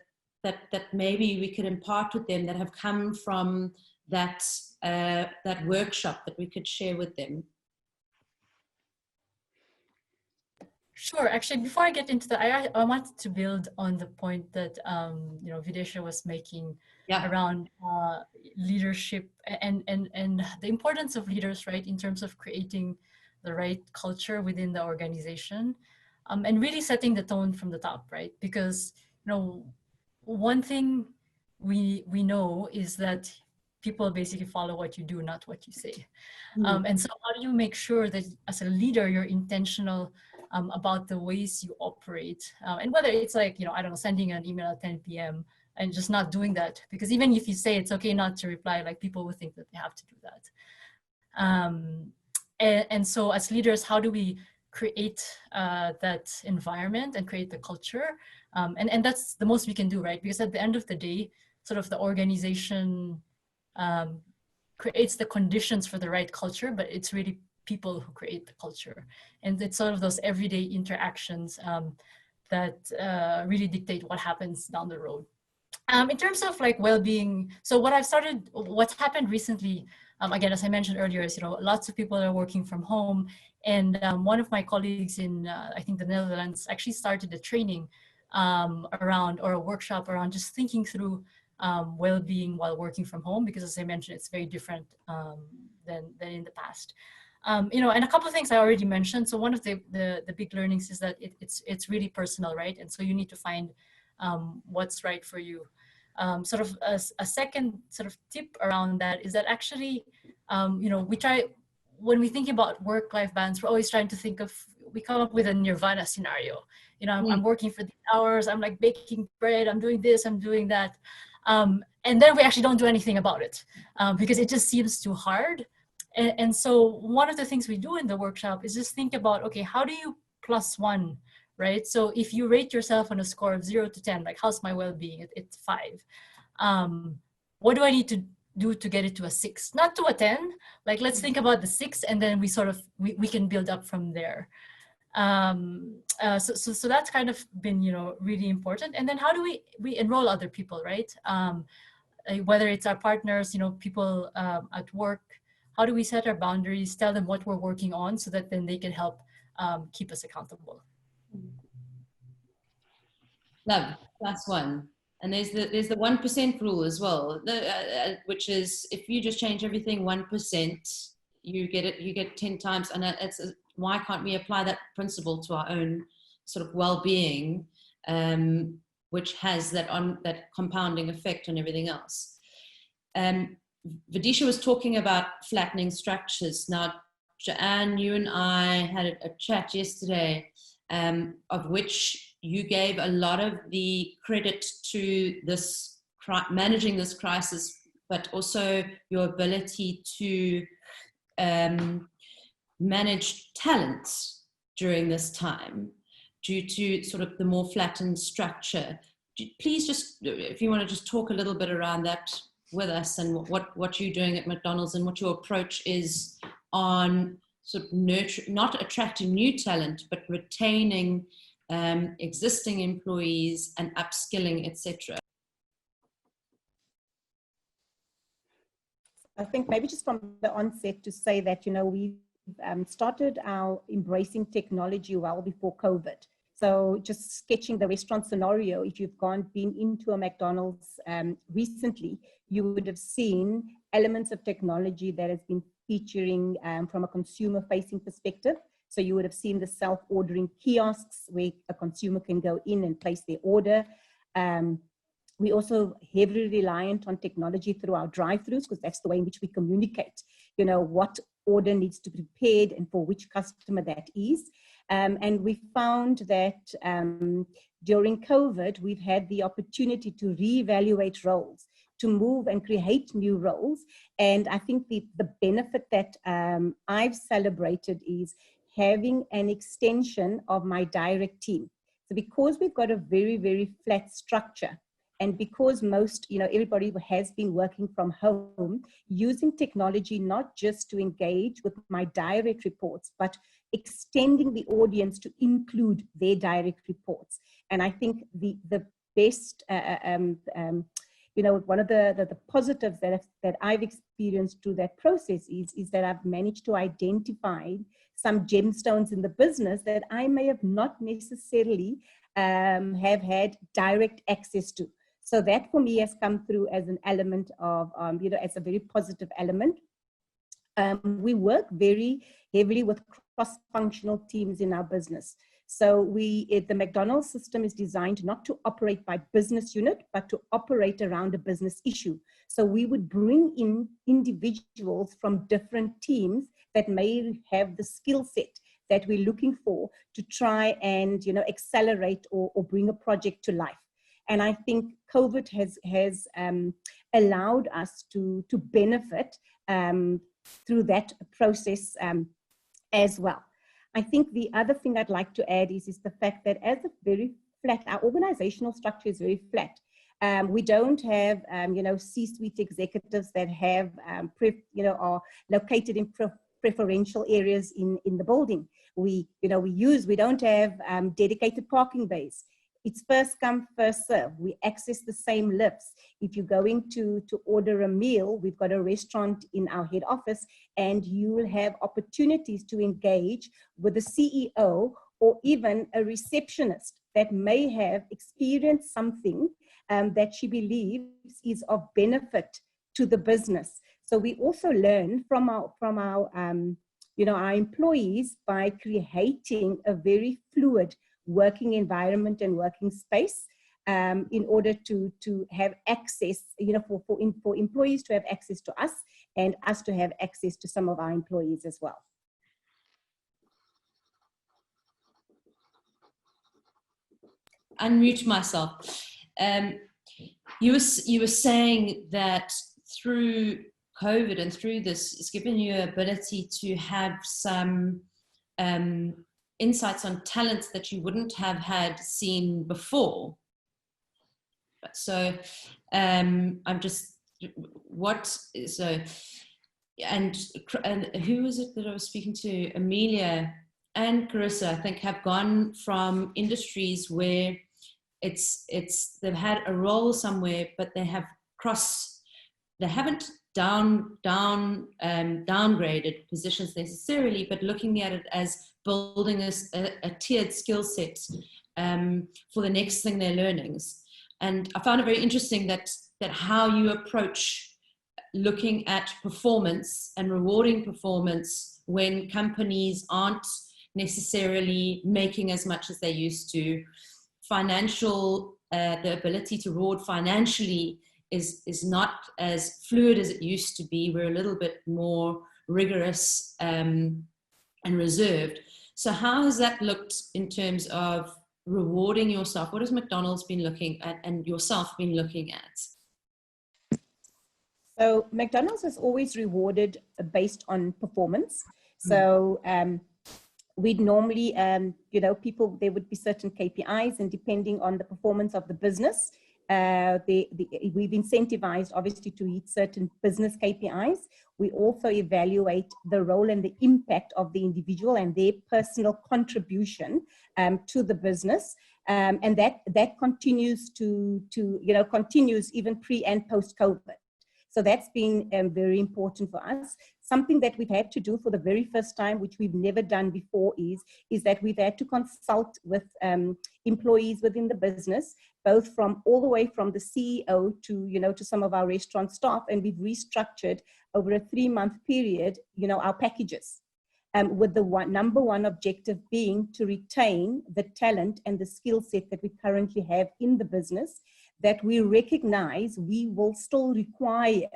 A: maybe we could impart with them that have come from that workshop that we could share with them.
D: Sure. Actually, before I get into that, I wanted to build on the point that Videsha was making around leadership and the importance of leaders, right, in terms of creating the right culture within the organization, and really setting the tone from the top, right? Because one thing we know is that people basically follow what you do, not what you say. And so how do you make sure that as a leader, you're intentional about the ways you operate, and whether it's like, I don't know, sending an email at 10 p.m. and just not doing that, because even if you say it's okay not to reply, like people will think that they have to do that. And so as leaders, how do we create that environment and create the culture? And that's the most we can do, right? Because at the end of the day, sort of the organization creates the conditions for the right culture, but it's really people who create the culture. And it's sort of those everyday interactions that really dictate what happens down the road. In terms of like well-being, so what's happened recently, again, as I mentioned earlier, is, lots of people are working from home. And one of my colleagues in, I think, the Netherlands actually started a training around, or a workshop around just thinking through well-being while working from home, because as I mentioned, it's very different than in the past. And a couple of things I already mentioned. So one of the big learnings is that it's really personal, right? And so you need to find what's right for you. Sort of a second sort of tip around that is that actually, we try, when we think about work-life balance, we're always trying to we come up with a nirvana scenario. I'm working for the hours, I'm like baking bread, I'm doing this, I'm doing that. And then we actually don't do anything about it because it just seems too hard. And so one of the things we do in the workshop is just think about, okay, how do you +1, right? So if you rate yourself on a score of 0 to 10, like how's my well-being? It's 5. What do I need to do to get it to a 6? Not to a 10, like let's think about the 6, and then we can build up from there. So that's kind of been, really important. And then how do we enroll other people, right? Whether it's our partners, people at work, how do we set our boundaries, tell them what we're working on so that then they can help keep us accountable.
A: Love, +1. And there's the 1% rule as well, which is if you just change everything 1%, you get 10 times. And why can't we apply that principle to our own sort of well-being, which has that compounding effect on everything else. Videsha was talking about flattening structures. Now, Joanne, you and I had a chat yesterday, of which you gave a lot of the credit to this managing this crisis, but also your ability to manage talent during this time due to sort of the more flattened structure. Please just, if you want to just talk a little bit around that with us and what you're doing at McDonald's and what your approach is on sort of not attracting new talent, but retaining existing employees and upskilling, etc.
B: I think maybe just from the onset to say that, we started our embracing technology well before COVID. So just sketching the restaurant scenario, if you've been into a McDonald's recently, you would have seen elements of technology that has been featuring from a consumer-facing perspective. So you would have seen the self-ordering kiosks where a consumer can go in and place their order. We also heavily reliant on technology through our drive-thrus because that's the way in which we communicate. what order needs to be prepared and for which customer that is. And we found that during COVID, we've had the opportunity to reevaluate roles, to move and create new roles. And I think the benefit that I've celebrated is having an extension of my direct team. So because we've got a very, very flat structure, and because everybody has been working from home, using technology not just to engage with my direct reports, but extending the audience to include their direct reports. And I think the best, one of the positives that I've experienced through that process is that I've managed to identify some gemstones in the business that I may have not necessarily have had direct access to. So that for me has come through as an element of, as a very positive element. We work very heavily with cross-functional teams in our business. So the McDonald system is designed not to operate by business unit, but to operate around a business issue. So we would bring in individuals from different teams that may have the skill set that we're looking for to try and, accelerate or bring a project to life. And I think COVID has allowed us to benefit through that process as well. I think the other thing I'd like to add is the fact that as a very flat, our organizational structure is very flat. We don't have, C-suite executives that have, are located in preferential areas in the building. We don't have dedicated parking bays. It's first come, first serve. We access the same lifts. If you're going to order a meal, we've got a restaurant in our head office, and you will have opportunities to engage with the CEO or even a receptionist that may have experienced something that she believes is of benefit to the business. So we also learn from our employees by creating a very fluid working environment and working space in order to have access, for employees to have access to us and us to have access to some of our employees as well.
A: Unmute myself. You were saying that through COVID and through this, it's given you an ability to have some insights on talents that you wouldn't have had seen before. So and who was it that I was speaking to? Amelia and Carissa, I think, have gone from industries where they've had a role somewhere, but they haven't downgraded positions necessarily, but looking at it as building a tiered skill set for the next thing they're learning. And I found it very interesting that how you approach looking at performance and rewarding performance when companies aren't necessarily making as much as they used to. The ability to reward financially is not as fluid as it used to be. We're a little bit more rigorous and reserved. So how has that looked in terms of rewarding yourself? What has McDonald's been looking at and yourself been looking at?
B: So McDonald's has always rewarded based on performance. So we'd normally, there would be certain KPIs, and depending on the performance of the business, we've incentivized obviously to hit certain business KPIs. We also evaluate the role and the impact of the individual and their personal contribution to the business, and that continues continues even pre and post COVID. So that's been very important for us. Something that we've had to do for the very first time, which we've never done before, is that we've had to consult with employees within the business, both from all the way from the CEO to some of our restaurant staff, and we've restructured over a 3-month period, our packages, with the number one objective being to retain the talent and the skill set that we currently have in the business, that we recognize we will still require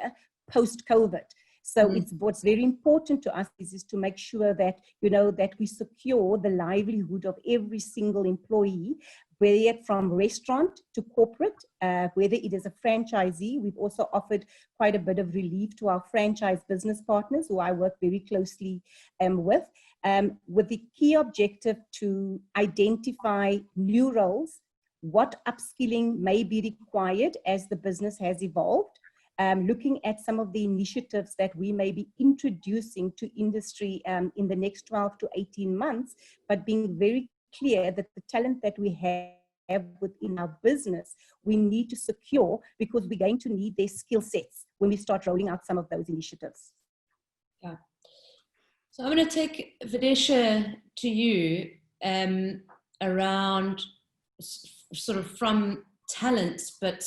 B: post-COVID. So it's what's very important to us is to make sure that, that we secure the livelihood of every single employee, whether it from restaurant to corporate, whether it is a franchisee. We've also offered quite a bit of relief to our franchise business partners, who I work very closely with the key objective to identify new roles, what upskilling may be required as the business has evolved, looking at some of the initiatives that we may be introducing to industry in the next 12 to 18 months, but being very clear that the talent that we have within our business, we need to secure, because we're going to need their skill sets when we start rolling out some of those initiatives.
A: Yeah. So I'm going to take Videsha to you around sort of from talents, but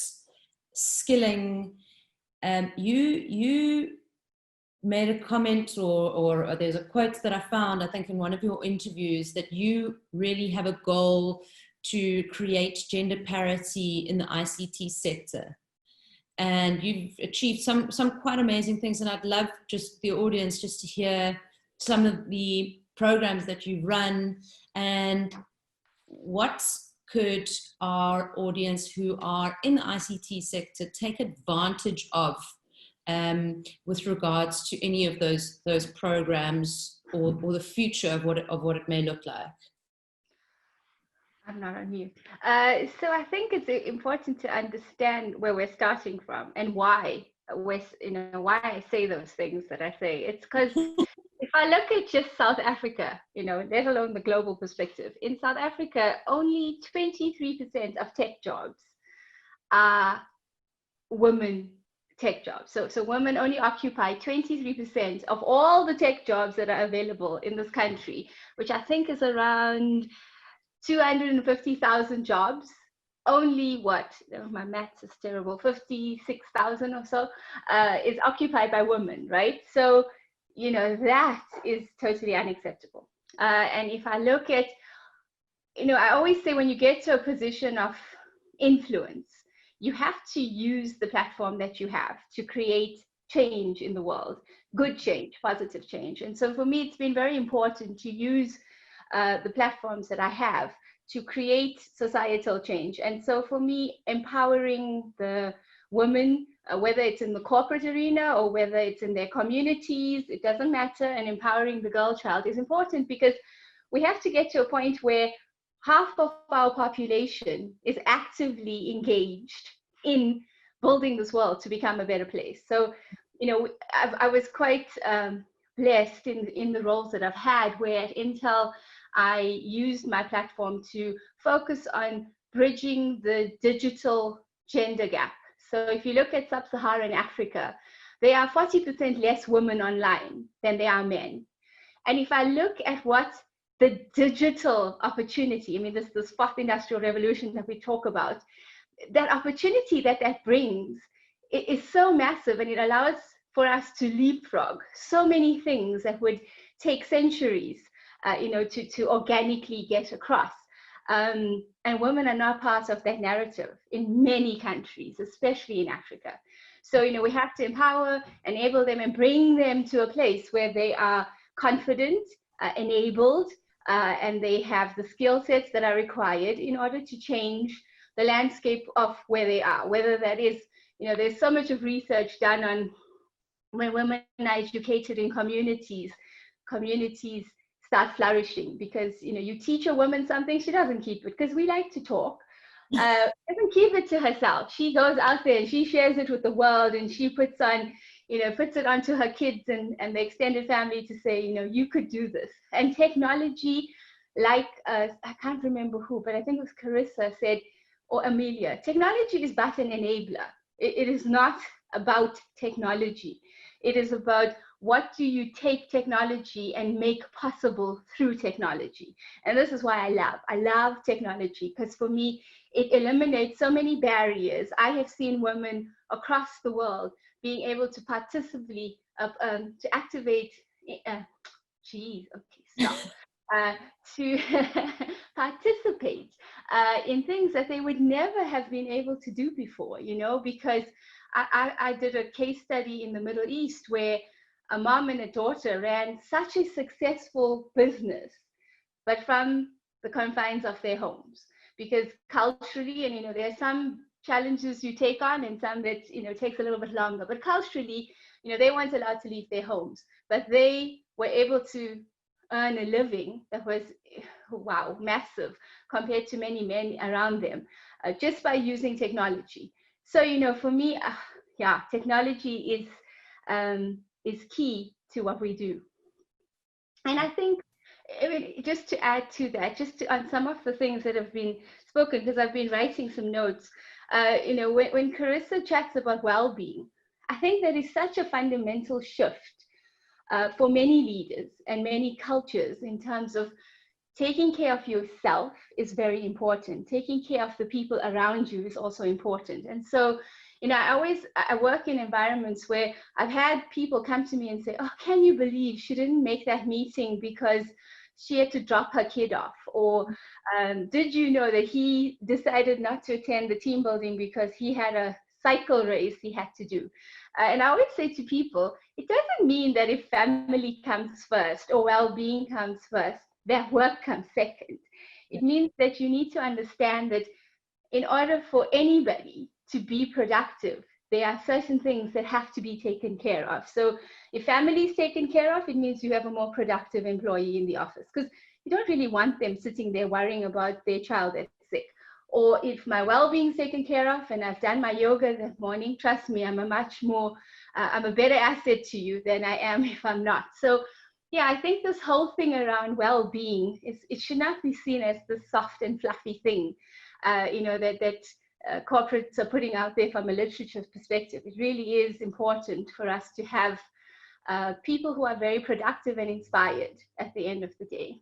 A: skilling. You made a comment or there's a quote that I found, I think in one of your interviews, that you really have a goal to create gender parity in the ICT sector. And you've achieved some quite amazing things. And I'd love just the audience just to hear some of the programs that you've run, and what could our audience who are in the ICT sector take advantage of with regards to any of those programs, or the future of what it may look like?
E: I'm not on mute. So I think it's important to understand where we're starting from and why I say those things that I say. It's because if I look at just South Africa, let alone the global perspective, in South Africa, only 23% of tech jobs are women tech jobs. So women only occupy 23% of all the tech jobs that are available in this country, which I think is around 250,000 jobs. Only my maths is terrible, 56,000 or so is occupied by women, right? So that is totally unacceptable. And if I look at, I always say when you get to a position of influence, you have to use the platform that you have to create change in the world, good change, positive change. And so for me, it's been very important to use the platforms that I have to create societal change. And so for me, empowering the women, whether it's in the corporate arena or whether it's in their communities, it doesn't matter. And empowering the girl child is important, because we have to get to a point where half of our population is actively engaged in building this world to become a better place. So, I was quite blessed in the roles that I've had, where at Intel, I used my platform to focus on bridging the digital gender gap. So if you look at sub-Saharan Africa, there are 40% less women online than there are men. And if I look at what the digital opportunity, this fourth industrial revolution that we talk about, that opportunity that brings is so massive, and it allows for us to leapfrog so many things that would take centuries to organically get across. And women are not part of that narrative in many countries, especially in Africa. So, we have to empower, enable them, and bring them to a place where they are confident, enabled, and they have the skill sets that are required in order to change the landscape of where they are. Whether that is, there's so much of research done on when women are educated in communities start flourishing, because you teach a woman something, she doesn't keep it, because we like to talk, doesn't keep it to herself. She goes out there and she shares it with the world, and she puts it onto her kids and the extended family to say, you could do this. And technology, like I can't remember who, but I think it was Carissa said, or Amelia, technology is but an enabler. It is not about technology. It is about what do you take technology and make possible through technology. And this is why I love technology, because for me, it eliminates so many barriers. I have seen women across the world being able to participate, to activate, to participate in things that they would never have been able to do before, because I did a case study in the Middle East where a mom and a daughter ran such a successful business, but from the confines of their homes. Because culturally, and there are some challenges you take on and some that takes a little bit longer, but culturally, they weren't allowed to leave their homes, but they were able to earn a living that was, wow, massive compared to many men around them, just by using technology. So for me, technology is key to what we do. And I think, just to add to that, on some of the things that have been spoken, because I've been writing some notes, when Carissa chats about well-being, I think that is such a fundamental shift for many leaders and many cultures in terms of taking care of yourself is very important. Taking care of the people around you is also important. And so, I work in environments where I've had people come to me and say, oh, can you believe she didn't make that meeting because she had to drop her kid off? Or did you know that he decided not to attend the team building because he had a cycle race he had to do? And I always say to people, it doesn't mean that if family comes first or well-being comes first, that work comes second. It means that you need to understand that in order for anybody to be productive, there are certain things that have to be taken care of. So if family is taken care of, it means you have a more productive employee in the office, because you don't really want them sitting there worrying about their child that's sick. Or if my well-being is taken care of and I've done my yoga that morning, trust me, I'm a better asset to you than I am if I'm not. So yeah, I think this whole thing around well-being, it should not be seen as the soft and fluffy thing, that corporates are putting out there from a literature perspective. It really is important for us to have people who are very productive and inspired at the end of the day.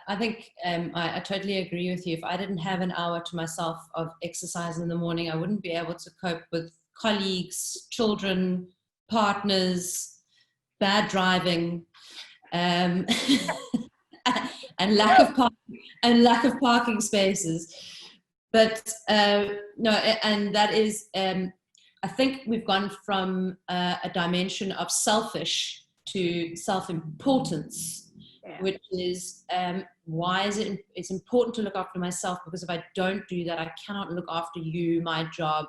A: I think I totally agree with you. If I didn't have an hour to myself of exercise in the morning, I wouldn't be able to cope with colleagues, children, partners, bad driving, and lack of parking spaces. But no, and that is, I think we've gone from a dimension of selfish to self-importance, which is why is it's important to look after myself, because if I don't do that, I cannot look after you, my job,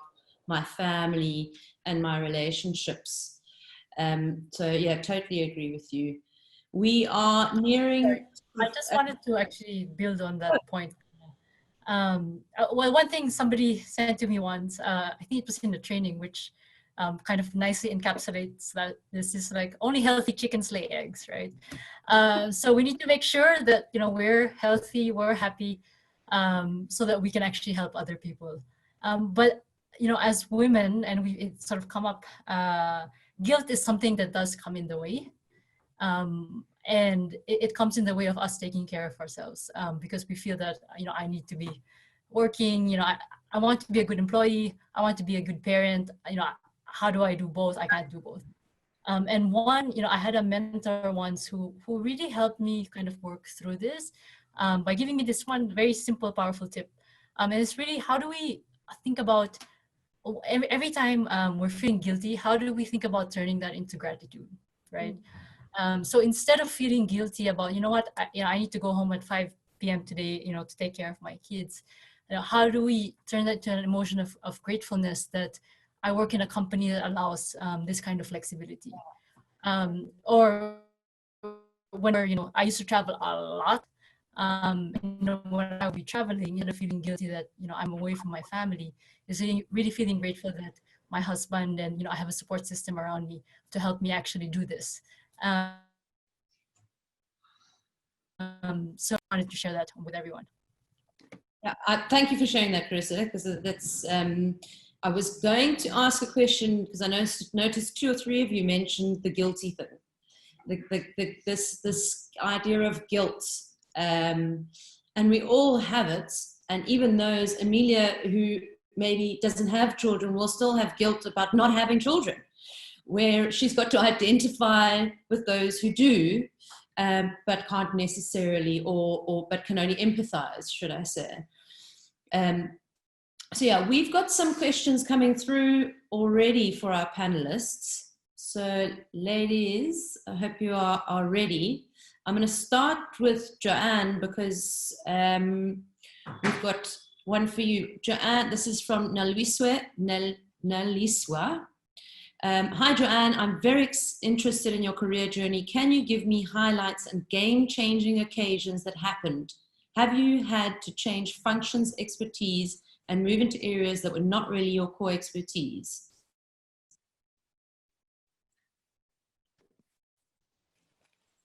A: my family, and my relationships. So yeah, totally agree with you. We are nearing.
D: Sorry. I just wanted to actually build on that point. Well, one thing somebody said to me once, I think it was in the training, which kind of nicely encapsulates that this is like only healthy chickens lay eggs, right? So we need to make sure that we're healthy, we're happy, so that we can actually help other people. But as women, and it sort of come up, guilt is something that does come in the way. And it comes in the way of us taking care of ourselves, because we feel that, I need to be working, I want to be a good employee, I want to be a good parent, how do I do both? I can't do both. And one, I had a mentor once who really helped me kind of work through this by giving me this one very simple, powerful tip. And it's really, how do we think about, every time we're feeling guilty, how do we think about turning that into gratitude, right? So instead of feeling guilty about, I need to go home at 5 p.m. today, to take care of my kids, how do we turn that to an emotion of gratefulness that I work in a company that allows this kind of flexibility? Or when, I used to travel a lot, when I would be traveling, instead of feeling guilty that, I'm away from my family, is really feeling grateful that my husband and, I have a support system around me to help me actually do this. So I wanted to share that with everyone.
A: Yeah, thank you for sharing that, Carissa, because that's, I was going to ask a question, because I noticed 2 or 3 of you mentioned the guilty thing, this idea of guilt, and we all have it, and even those, Amelia, who maybe doesn't have children, will still have guilt about not having children, where she's got to identify with those who do, but can't necessarily, but can only empathize, should I say. So yeah, we've got some questions coming through already for our panelists. So ladies, I hope you are ready. I'm going to start with Joanne because we've got one for you. Joanne, this is from Naliswa. Hi, Joanne. I'm very interested in your career journey. Can you give me highlights and game-changing occasions that happened? Have you had to change functions, expertise, and move into areas that were not really your core expertise?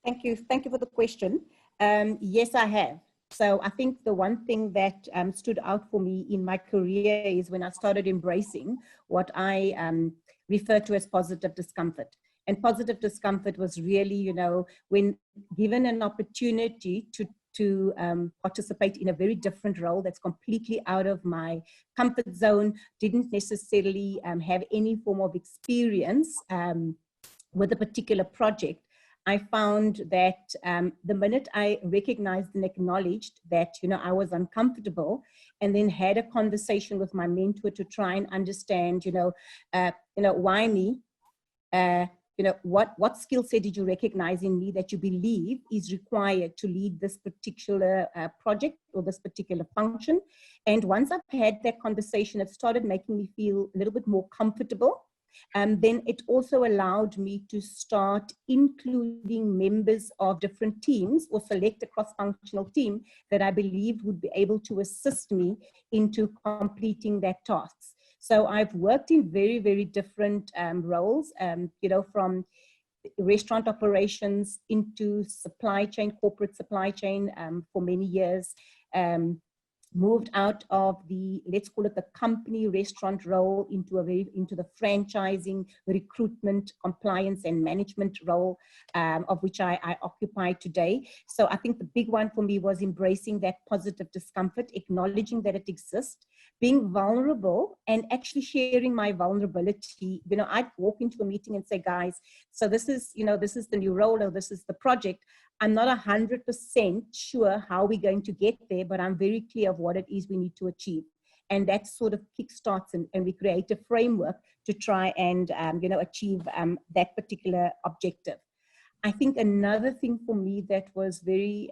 B: Thank you. Thank you for the question. Yes, I have. So I think the one thing that stood out for me in my career is when I started embracing what I refer to as positive discomfort. And positive discomfort was really, you know, when given an opportunity to participate in a very different role that's completely out of my comfort zone, didn't necessarily have any form of experience with a particular project. I found that the minute I recognized and acknowledged that, you know, I was uncomfortable, and then had a conversation with my mentor to try and understand, why me? What skill set did you recognize in me that you believe is required to lead this particular project or this particular function? And once I've had that conversation, it started making me feel a little bit more comfortable. Then it also allowed me to start including members of different teams or select a cross-functional team that I believed would be able to assist me into completing that tasks. So I've worked in very, very different roles, from restaurant operations into supply chain, corporate supply chain for many years. Moved out of the, let's call it the company restaurant role into the franchising, recruitment, compliance and management role of which I occupy today. So I think the big one for me was embracing that positive discomfort, acknowledging that it exists, being vulnerable and actually sharing my vulnerability. You know, I'd walk into a meeting and say, guys, so this is the new role or this is the project. I'm not 100% sure how we're going to get there, but I'm very clear of what it is we need to achieve. And that sort of kickstarts and we create a framework to try and, achieve that particular objective. I think another thing for me that was very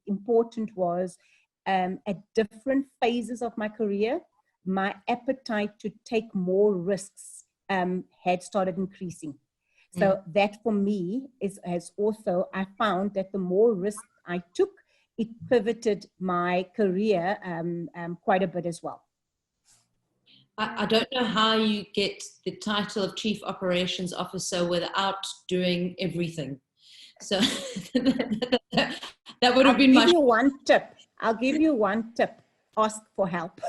B: important was at different phases of my career, my appetite to take more risks had started increasing. So that for me has also, I found that the more risk I took, it pivoted my career quite a bit as well.
A: I don't know how you get the title of Chief Operations Officer without doing everything. So that would have been my...
B: I'll give you one tip. Ask for help.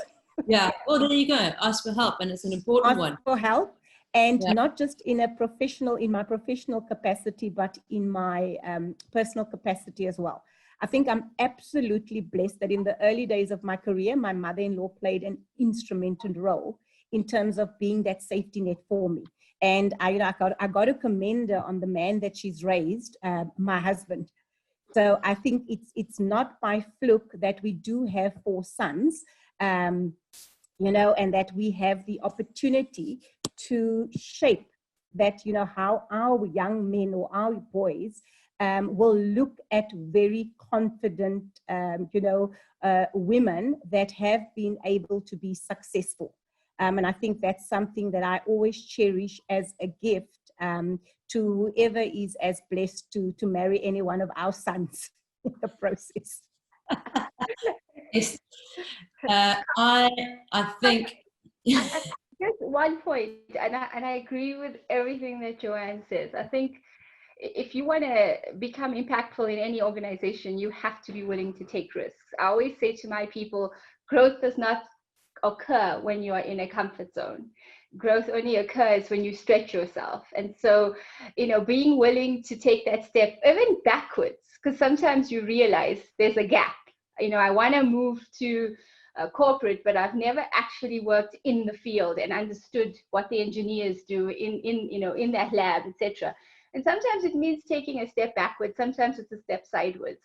A: Yeah. Oh, there you go. Ask for help. And it's an important one.
B: Ask for help. And
A: yeah.
B: Not just in my professional capacity, but in my personal capacity as well. I think I'm absolutely blessed that in the early days of my career, my mother-in-law played an instrumental role in terms of being that safety net for me. And I got to commend her on the man that she's raised, my husband. So I think it's not by fluke that we do have 4 sons, and that we have the opportunity to shape that, how our young men or our boys will look at very confident, women that have been able to be successful. And I think that's something that I always cherish as a gift to whoever is as blessed to marry any one of our sons in the process.
A: Yes. I think...
E: Just one point, and I agree with everything that Joanne says. I think if you want to become impactful in any organization, you have to be willing to take risks. I always say to my people, growth does not occur when you are in a comfort zone. Growth only occurs when you stretch yourself. And so, being willing to take that step, even backwards, because sometimes you realize there's a gap. I want to move to corporate, but I've never actually worked in the field and understood what the engineers do in that lab, etc. And sometimes it means taking a step backwards. Sometimes it's a step sideways.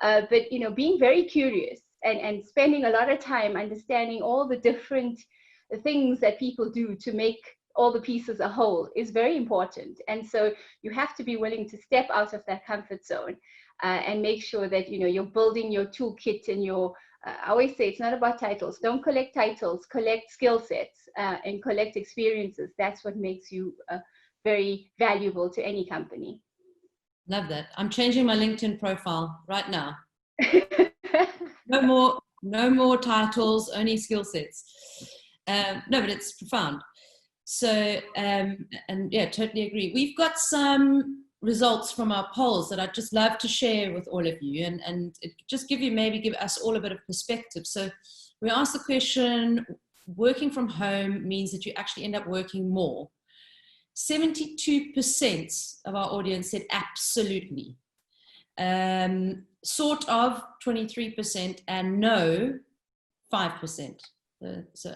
E: But being very curious and spending a lot of time understanding all the different things that people do to make all the pieces a whole is very important. And so you have to be willing to step out of that comfort zone and make sure that, you know, you're building your toolkit and your, I always say it's not about titles. Don't collect titles, collect skill sets and collect experiences. That's what makes you very valuable to any company.
A: Love that. I'm changing my LinkedIn profile right now. No more titles, only skill sets. No, but it's profound. So, and yeah, totally agree. We've got some results from our polls that I'd just love to share with all of you, and just give us all a bit of perspective. So we asked the question, working from home means that you actually end up working more. 72% of our audience said absolutely. Sort of 23%, and no 5%. So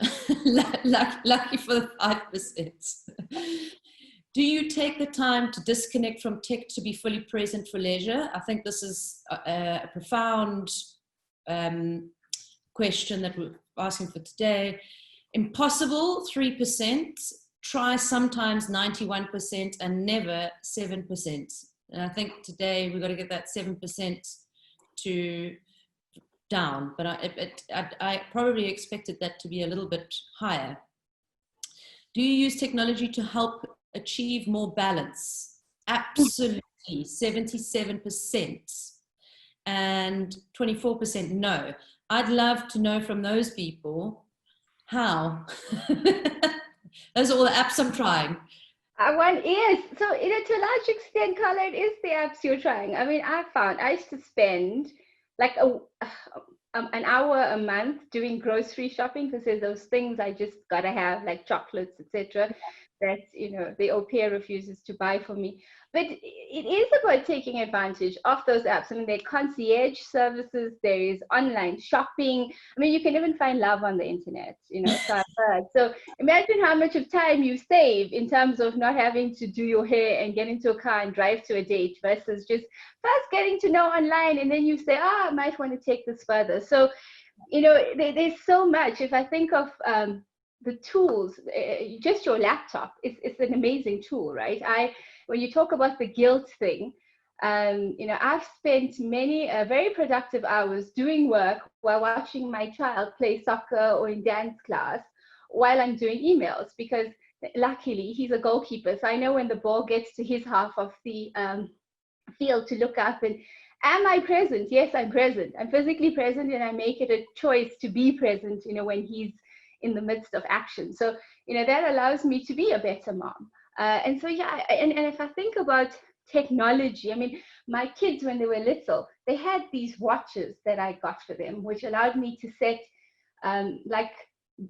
A: lucky for the 5%. Do you take the time to disconnect from tech to be fully present for leisure? I think this is a profound question that we're asking for today. Impossible 3%, try sometimes 91%, and never 7%. And I think today we've got to get that 7% to down, but I probably expected that to be a little bit higher. Do you use technology to help achieve more balance? Absolutely, 77%, and 24% no. I'd love to know from those people how. Those are all the apps I'm trying.
E: One is, so to a large extent, Karla, it is the apps you're trying. I mean, I used to spend like an hour a month doing grocery shopping, because there's those things I just gotta have, like chocolates, etc., that, you know, the au pair refuses to buy for me. But it is about taking advantage of those apps. I mean, there are concierge services, there is online shopping. I mean, you can even find love on the internet, you know, so I've heard. So imagine how much of time you save in terms of not having to do your hair and get into a car and drive to a date, versus just first getting to know online, and then you say, I might want to take this further. So, you know, there's so much. If I think of the tools, just your laptop, it's an amazing tool, right? When you talk about the guilt thing, you know, I've spent many very productive hours doing work while watching my child play soccer or in dance class while I'm doing emails, because luckily he's a goalkeeper. So I know when the ball gets to his half of the field to look up and, am I present? Yes, I'm present. I'm physically present, and I make it a choice to be present, you know, when he's in the midst of action. So, you know, that allows me to be a better mom. And so, yeah, and if I think about technology, I mean, my kids, when they were little, they had these watches that I got for them, which allowed me to set, like,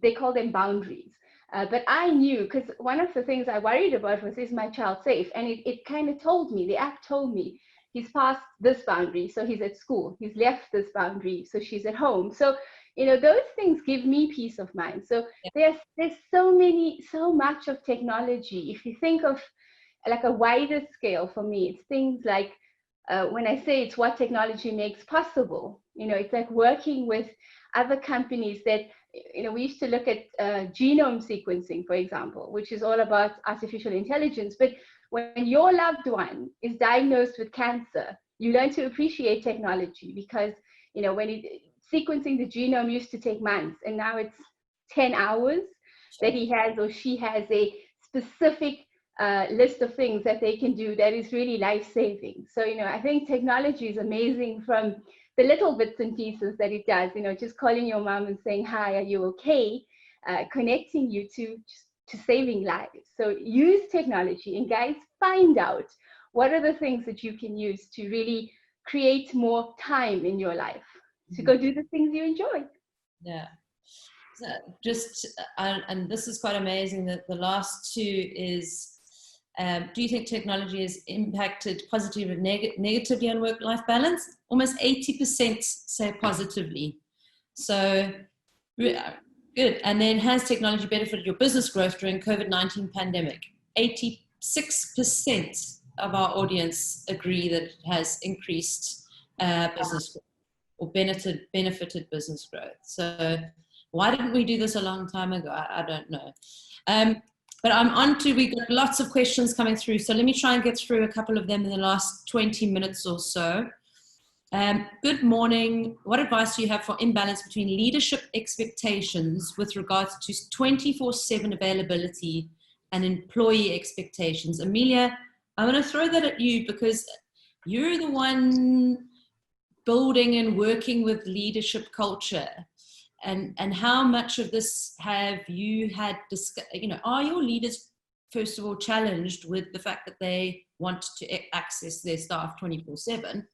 E: they call them boundaries. But I knew, because one of the things I worried about was, is my child safe? And it kind of told me, the app told me, he's passed this boundary, so he's at school. He's left this boundary, so she's at home. So, you know, those things give me peace of mind. So there's so much of technology. If you think of like a wider scale, for me, it's things like, when I say it's what technology makes possible, you know, it's like working with other companies that, you know, we used to look at genome sequencing, for example, which is all about artificial intelligence. But when your loved one is diagnosed with cancer, you learn to appreciate technology, because, you know, sequencing the genome used to take months, and now it's 10 hours that he has or she has a specific list of things that they can do that is really life-saving. So, you know, I think technology is amazing, from the little bits and pieces that it does, you know, just calling your mom and saying, hi, are you okay? Connecting you to saving lives. So use technology, and guys, find out what are the things that you can use to really create more time in your life, to go do the things you enjoy.
A: Yeah. So just, and this is quite amazing, that the last two is, do you think technology has impacted positively or negatively on work-life balance? Almost 80% say positively. So good. And then, has technology benefited your business growth during COVID-19 pandemic? 86% of our audience agree that it has increased business growth, or benefited business growth. So why didn't we do this a long time ago? I don't know. But I'm on to, we've got lots of questions coming through. So let me try and get through a couple of them in the last 20 minutes or so. Good morning. What advice do you have for imbalance between leadership expectations with regards to 24/7 availability and employee expectations? Amelia, I'm going to throw that at you because you're the one building and working with leadership culture. And how much of this have you had, are your leaders, first of all, challenged with the fact that they want to access their staff 24/7?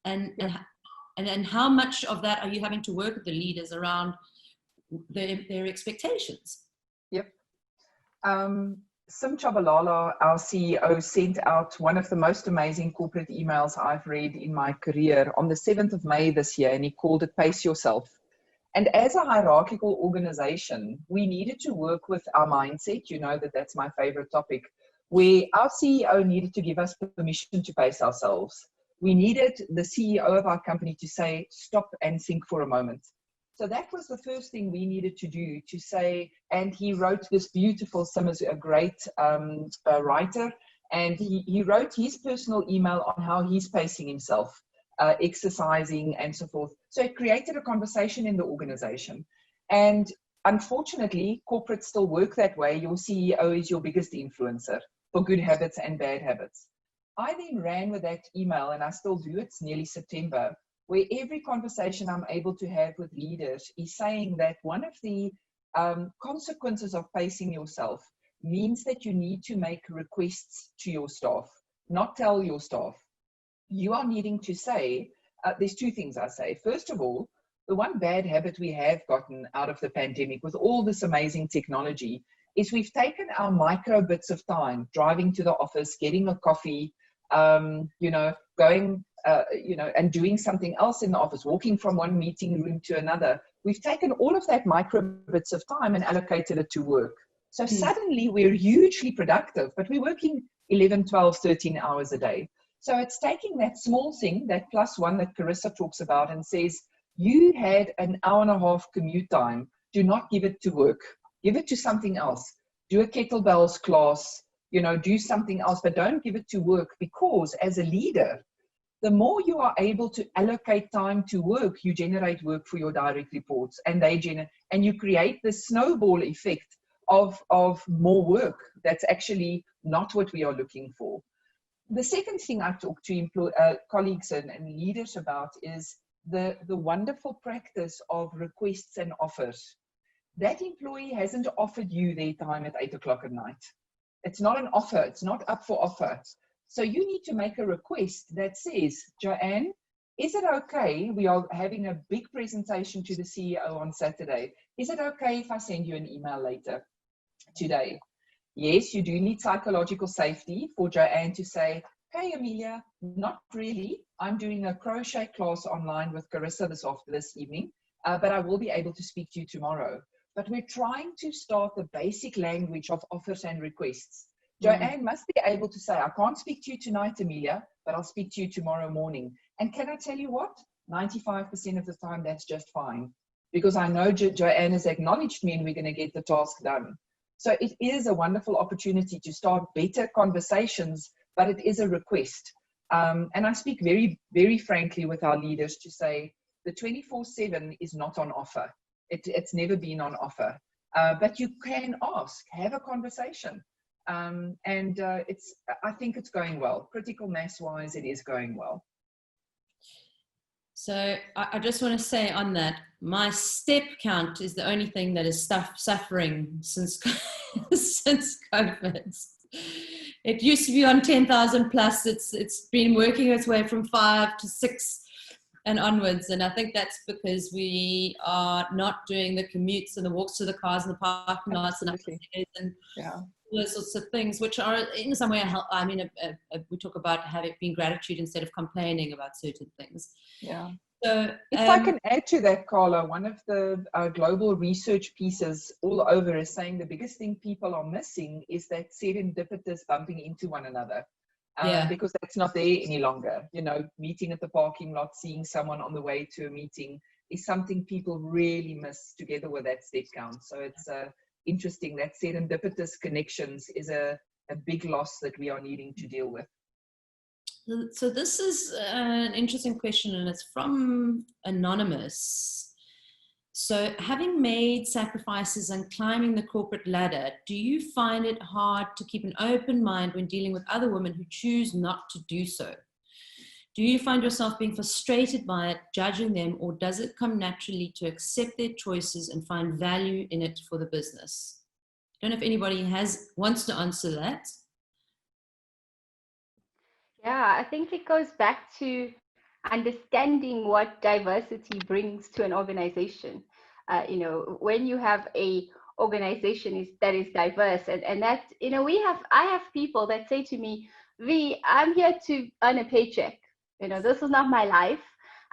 A: And how much of that are you having to work with the leaders around their expectations?
C: Yep. Sim Chabalala, our CEO, sent out one of the most amazing corporate emails I've read in my career on the 7th of May this year, and he called it Pace Yourself. And as a hierarchical organization, we needed to work with our mindset. You know that that's my favorite topic, where our CEO needed to give us permission to pace ourselves. We needed the CEO of our company to say, stop and think for a moment. So that was the first thing we needed to do, to say, and he wrote this beautiful, Sim is a great writer, and he wrote his personal email on how he's pacing himself, exercising and so forth. So it created a conversation in the organization. And unfortunately, corporates still work that way. Your CEO is your biggest influencer for good habits and bad habits. I then ran with that email, and I still do, it's nearly September, where every conversation I'm able to have with leaders is saying that one of the consequences of pacing yourself means that you need to make requests to your staff, not tell your staff. You are needing to say, there's two things I say. First of all, the one bad habit we have gotten out of the pandemic with all this amazing technology is we've taken our micro bits of time, driving to the office, getting a coffee, going, and doing something else in the office, walking from one meeting room to another. We've taken all of that micro bits of time and allocated it to work. So suddenly we're hugely productive, but we're working 11, 12, 13 hours a day. So it's taking that small thing, that +1 that Carissa talks about, and says, you had an hour and a half commute time. Do not give it to work. Give it to something else. Do a kettlebells class, do something else, but don't give it to work, because as a leader, the more you are able to allocate time to work, you generate work for your direct reports, and and you create this snowball effect of more work. That's actually not what we are looking for. The second thing I talk to colleagues and leaders about is the wonderful practice of requests and offers. That employee hasn't offered you their time at 8 o'clock at night. It's not an offer. It's not up for offer. So you need to make a request that says, Joanne, is it okay? We are having a big presentation to the CEO on Saturday. Is it okay if I send you an email later today? Yes, you do need psychological safety for Joanne to say, hey, Amelia, not really. I'm doing a crochet class online with Carissa this evening, but I will be able to speak to you tomorrow. But we're trying to start the basic language of offers and requests. Joanne must be able to say, I can't speak to you tonight, Amelia, but I'll speak to you tomorrow morning. And can I tell you what? 95% of the time, that's just fine. Because I know Joanne has acknowledged me and we're going to get the task done. So it is a wonderful opportunity to start better conversations, but it is a request. And I speak very, very frankly with our leaders to say the 24/7 is not on offer. It's never been on offer. But you can ask, have a conversation. I think it's going well. Critical mass wise, it is going well.
A: So I just want to say on that, my step count is the only thing that is suffering since COVID. It used to be on 10,000 plus. It's been working its way from 5 to 6 and onwards. And I think that's because we are not doing the commutes and the walks to the cars and the parking lots and those sorts of things, which are in some way help. I mean, we talk about having being gratitude instead of complaining about certain things.
C: Yeah.
A: So
C: if I can add to that, Karla, one of the global research pieces all over is saying the biggest thing people are missing is that serendipitous bumping into one another. Because that's not there any longer. Meeting at the parking lot, seeing someone on the way to a meeting is something people really miss together with that step count. So interesting. That serendipitous connections is a big loss that we are needing to deal with.
A: So this is an interesting question, and it's from Anonymous. So having made sacrifices and climbing the corporate ladder, do you find it hard to keep an open mind when dealing with other women who choose not to do so? Do you find yourself being frustrated by it, judging them, or does it come naturally to accept their choices and find value in it for the business? I don't know if anybody wants to answer that.
E: Yeah, I think it goes back to understanding what diversity brings to an organization. You know, when you have a organization that is diverse, and that, you know, I have people that say to me, V, I'm here to earn a paycheck. You know, this is not my life.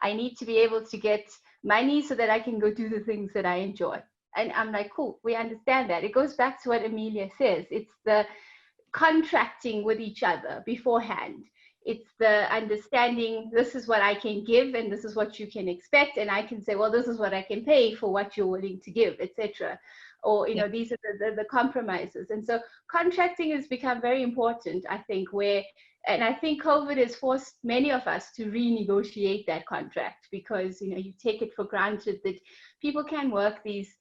E: I need to be able to get money so that I can go do the things that I enjoy. And I'm like, cool, we understand that. It goes back to what Amelia says. It's the contracting with each other beforehand. It's the understanding, this is what I can give and this is what you can expect. And I can say, well, this is what I can pay for what you're willing to give, etc. Or, you know, these are the compromises. And so contracting has become very important, I think, and I think COVID has forced many of us to renegotiate that contract, because, you know, you take it for granted that people can work these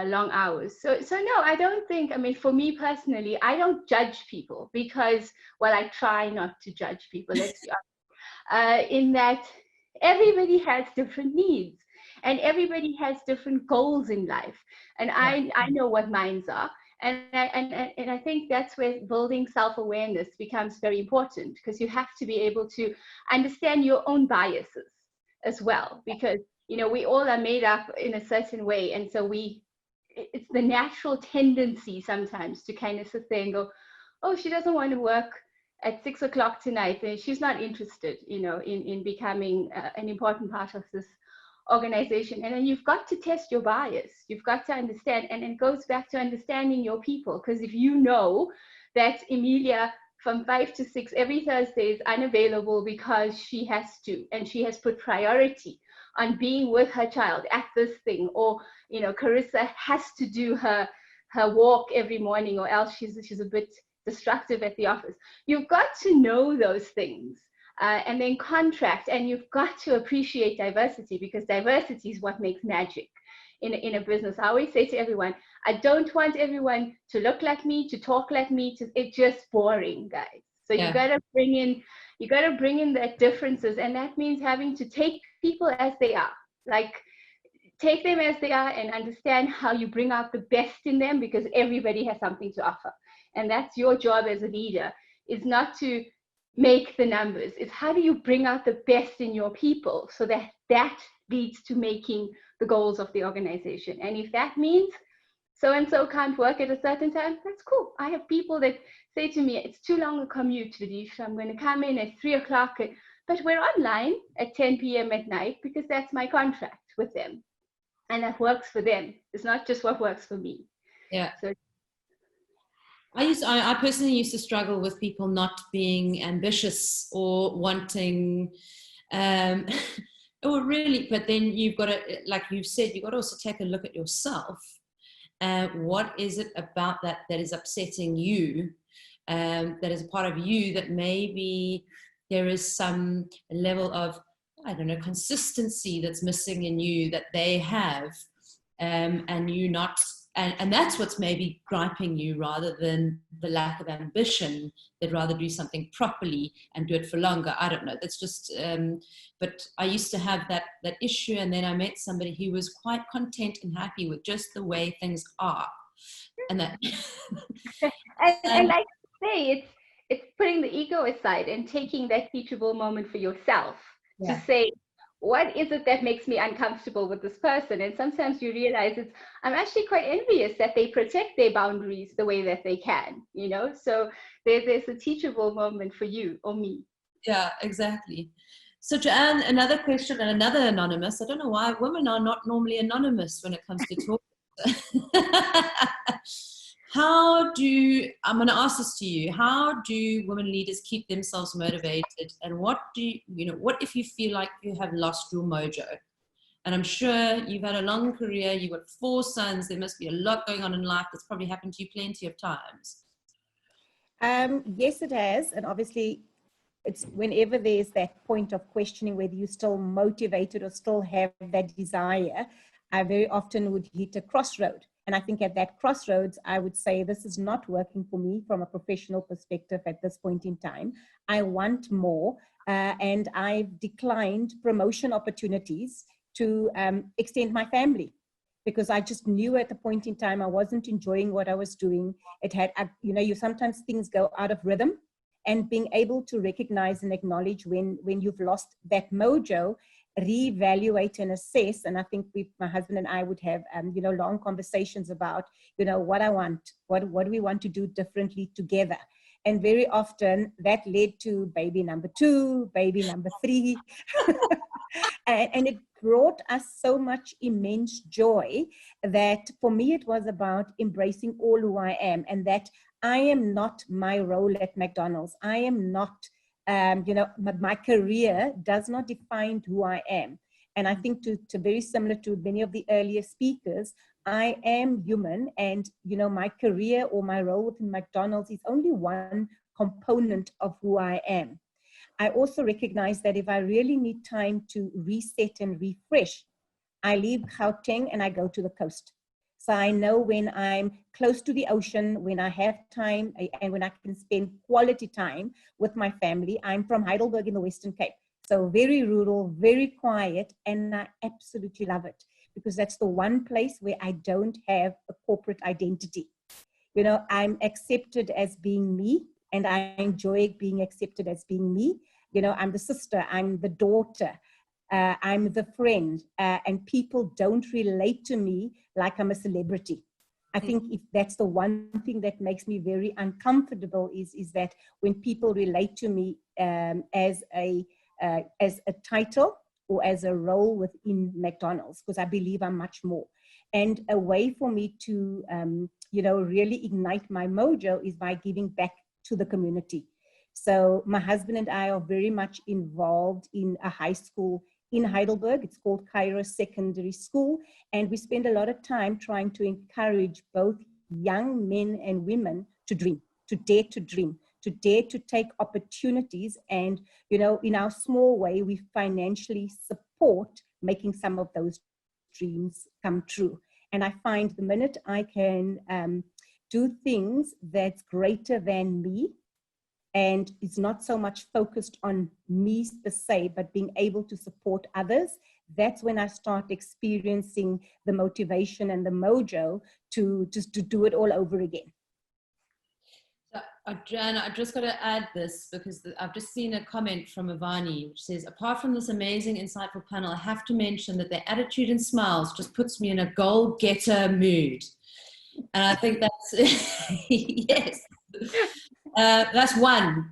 E: long hours. So no, I don't think, I mean, for me personally, I don't judge people because, well, I try not to judge people, let's be honest, in that everybody has different needs and everybody has different goals in life. And I know what mine are. And I think that's where building self-awareness becomes very important, because you have to be able to understand your own biases as well, because, you know, we all are made up in a certain way. And so it's the natural tendency sometimes to kind of sit there and go, oh, she doesn't want to work at 6 o'clock tonight, and she's not interested, you know, in becoming an important part of this organization. And then you've got to test your bias. You've got to understand, and it goes back to understanding your people. Because if you know that Amelia from 5 to 6 every Thursday is unavailable because she has to, and she has put priority on being with her child at this thing, or, you know, Carissa has to do her walk every morning, or else she's a bit destructive at the office. You've got to know those things. And then contract, and you've got to appreciate diversity, because diversity is what makes magic in a business. I always say to everyone, I don't want everyone to look like me, to talk like me. It's just boring, guys. So you got to bring in that differences, and that means having to take people as they are, like take them as they are, and understand how you bring out the best in them, because everybody has something to offer. And that's your job as a leader, is not to make the numbers. It's how do you bring out the best in your people, so that leads to making the goals of the organization. And if that means so-and-so can't work at a certain time, that's cool. I have people that say to me, it's too long a commute, Videsha. I'm going to come in at 3 o'clock, but we're online at 10 p.m. at night, because that's my contract with them. And that works for them. It's not just what works for me.
A: Yeah.
E: So
A: I personally used to struggle with people not being ambitious or wanting, or really, but then you've got to, like you've said, you've got to also take a look at yourself. What is it about that is upsetting you, that is a part of you, that maybe there is some level of, I don't know, consistency that's missing in you that they have, and you not. And that's what's maybe griping you, rather than the lack of ambition. They'd rather do something properly and do it for longer. I don't know. That's just, but I used to have that issue. And then I met somebody who was quite content and happy with just the way things are. And that.
E: and like I say, it's putting the ego aside and taking that teachable moment for yourself to say, what is it that makes me uncomfortable with this person? And sometimes you realize I'm actually quite envious that they protect their boundaries the way that they can, you know? So there's a teachable moment for you or me.
A: Yeah, exactly. So Joanne, another question, and another anonymous. I don't know why women are not normally anonymous when it comes to talking. I'm going to ask this to you, how do women leaders keep themselves motivated? And what if you feel like you have lost your mojo? And I'm sure you've had a long career, you've got 4 sons, there must be a lot going on in life that's probably happened to you plenty of times.
B: Yes, it has. And obviously, it's whenever there's that point of questioning whether you're still motivated or still have that desire, I very often would hit a crossroad. And I think at that crossroads, I would say, this is not working for me from a professional perspective at this point in time. I want more. And I've declined promotion opportunities to extend my family, because I just knew at the point in time I wasn't enjoying what I was doing. It had, you sometimes things go out of rhythm, and being able to recognize and acknowledge when you've lost that mojo, reevaluate and assess. And I think my husband and I would have, long conversations about, what I want, what do we want to do differently together. And very often that led to baby number 2, baby number 3. And it brought us so much immense joy that for me, it was about embracing all who I am, and that I am not my role at McDonald's. I am not, my career does not define who I am. And I think to very similar to many of the earlier speakers, I am human, and, my career or my role within McDonald's is only one component of who I am. I also recognize that if I really need time to reset and refresh, I leave Gauteng and I go to the coast. So I know when I'm close to the ocean, when I have time, and when I can spend quality time with my family. I'm from Heidelberg in the Western Cape. So very rural, very quiet, and I absolutely love it, because that's the one place where I don't have a corporate identity. I'm accepted as being me, and I enjoy being accepted as being me. I'm the sister, I'm the daughter, I'm the friend, and people don't relate to me like I'm a celebrity. I think if that's the one thing that makes me very uncomfortable is that when people relate to me as a title or as a role within McDonald's, because I believe I'm much more. And a way for me to, really ignite my mojo is by giving back to the community. So my husband and I are very much involved in a high school in Heidelberg. It's called Cairo Secondary School. And we spend a lot of time trying to encourage both young men and women to dream, to dare to take opportunities. And, in our small way, we financially support making some of those dreams come true. And I find the minute I can do things that's greater than me, and it's not so much focused on me per se, but being able to support others, that's when I start experiencing the motivation and the mojo to do it all over again.
A: So, Jan, I just got to add this, because I've just seen a comment from Ivani, which says, apart from this amazing, insightful panel, I have to mention that their attitude and smiles just puts me in a goal-getter mood. And I think that's, yes. That's one.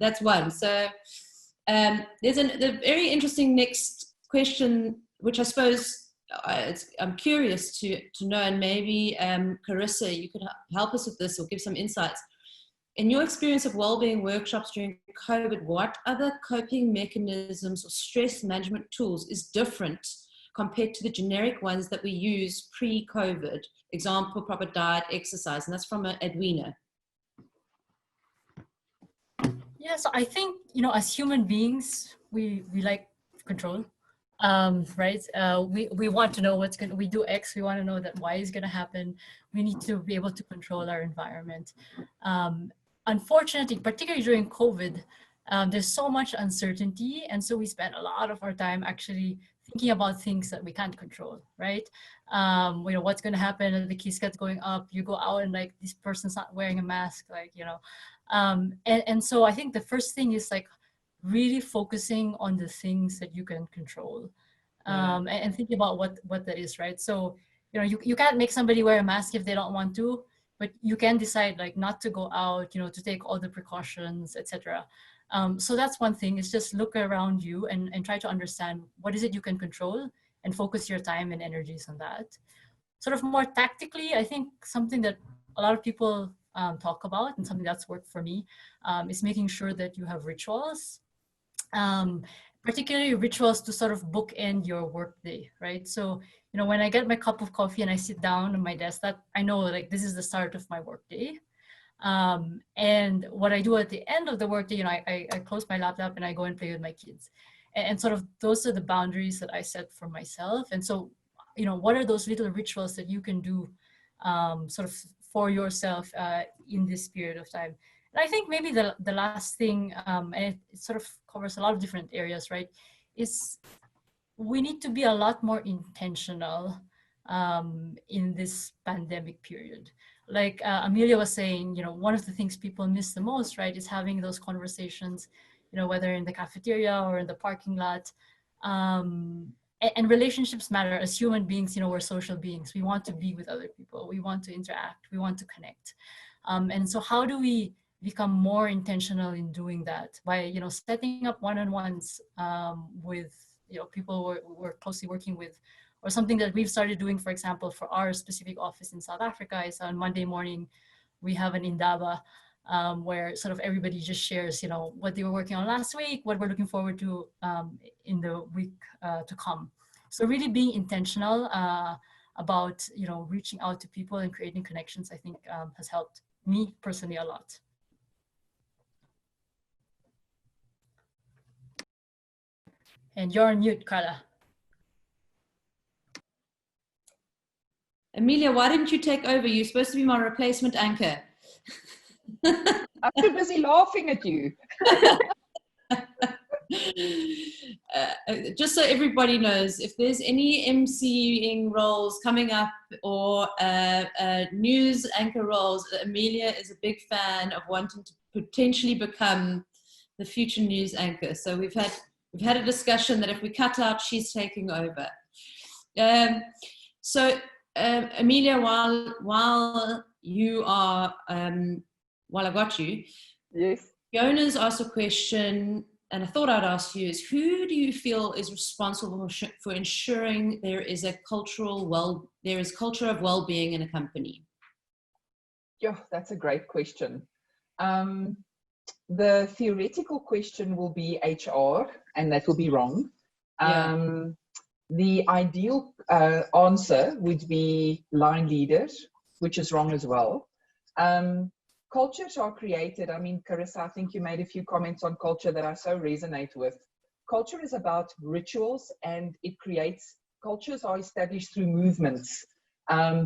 A: So there's a very interesting next question, which I suppose I'm curious to know, and maybe Carissa, you could help us with this or give some insights. In your experience of wellbeing workshops during COVID, what other coping mechanisms or stress management tools is different compared to the generic ones that we use pre-COVID? Example, proper diet, exercise, and that's from Edwina.
D: Yeah, so I think, as human beings, we like control, right? We want to know we do X, we want to know that Y is going to happen. We need to be able to control our environment. Unfortunately, particularly during COVID, there's so much uncertainty. And so we spend a lot of our time actually thinking about things that we can't control, right? What's going to happen, the case gets going up, you go out and this person's not wearing a mask, and so I think the first thing is really focusing on the things that you can control, and thinking about what that is, right? So, you can't make somebody wear a mask if they don't want to, but you can decide not to go out, to take all the precautions, etc. So that's one thing, is just look around you and try to understand what is it you can control and focus your time and energies on that. Sort of more tactically, I think something that a lot of people talk about, and something that's worked for me, is making sure that you have rituals. particularly rituals to sort of bookend your workday, right? So, you know, when I get my cup of coffee and I sit down on my desk, that I know like this is the start of my workday. And what I do at the end of the workday, you know, I close my laptop and I go and play with my kids. And sort of those are the boundaries that I set for myself. And so, you know, what are those little rituals that you can do sort of for yourself in this period of time? And I think maybe the last thing, and it sort of covers a lot of different areas, right, is we need to be a lot more intentional in this pandemic period. Like Amelia was saying, you know, one of the things people miss the most, right, is having those conversations, you know, whether in the cafeteria or in the parking lot. And relationships matter. As human beings, you know, we're social beings. We want to be with other people. We want to interact. We want to connect. And so how do we become more intentional in doing that? By, you know, setting up one-on-ones with, you know, people we're closely working with. Or something that we've started doing, for example, for our specific office in South Africa is on Monday morning, we have an indaba where sort of everybody just shares, you know, what they were working on last week, what we're looking forward to in the week to come. So really being intentional about, you know, reaching out to people and creating connections, I think has helped me personally a lot. And you're on mute, Karla.
A: Amelia, why didn't you take over? You're supposed to be my replacement anchor.
C: I'm too busy laughing at you.
A: Just so everybody knows, if there's any emceeing roles coming up or news anchor roles, Amelia is a big fan of wanting to potentially become the future news anchor. So we've had a discussion that if we cut out, she's taking over. Amelia, while you are, while I got you,
C: yes,
A: Yona's asked a question, and I thought I'd ask you: is who do you feel is responsible for ensuring there is a culture of well-being in a company?
C: Yeah, that's a great question. The theoretical question will be HR, and that will be wrong.
A: Yeah.
C: The ideal answer would be line leaders, which is wrong as well. Cultures are created. I mean, Carissa, I think you made a few comments on culture that I so resonate with. Culture is about rituals, and cultures are established through movements.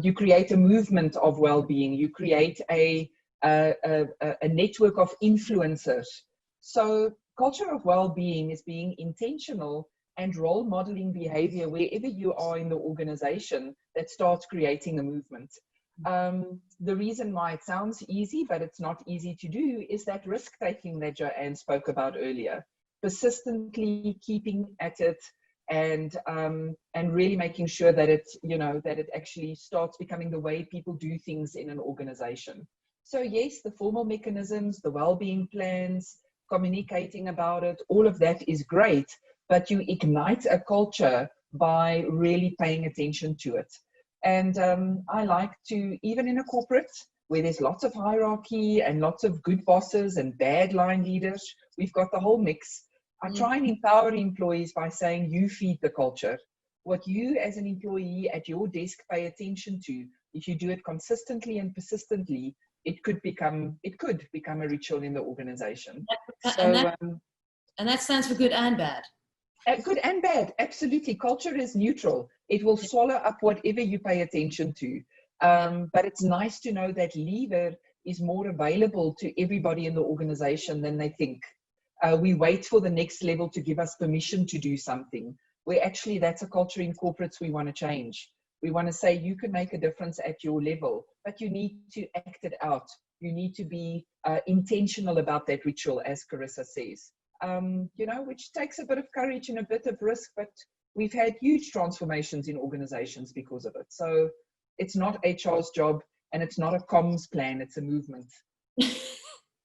C: You create a movement of well-being. You create a network of influencers. So culture of well-being is being intentional and role modeling behavior wherever you are in the organization that starts creating a movement. The reason why it sounds easy, but it's not easy to do, is that risk taking that Joanne spoke about earlier. Persistently keeping at it and really making sure that it actually starts becoming the way people do things in an organization. So yes, the formal mechanisms, the well-being plans, communicating about it, all of that is great, but you ignite a culture by really paying attention to it. And I like to, even in a corporate where there's lots of hierarchy and lots of good bosses and bad line leaders, we've got the whole mix. I try and empower employees by saying, you feed the culture. What you as an employee at your desk pay attention to, if you do it consistently and persistently, it could become a ritual in the organization.
A: And that stands for good and bad.
C: Good and bad, absolutely. Culture is neutral. It will swallow up whatever you pay attention to. But it's nice to know that lever is more available to everybody in the organization than they think. We wait for the next level to give us permission to do something, where actually that's a culture in corporates we want to change. We want to say you can make a difference at your level, but you need to act it out. You need to be intentional about that ritual, as Carissa says. Which takes a bit of courage and a bit of risk, but we've had huge transformations in organizations because of it. So it's not HR's job, and it's not a comms plan, it's a movement.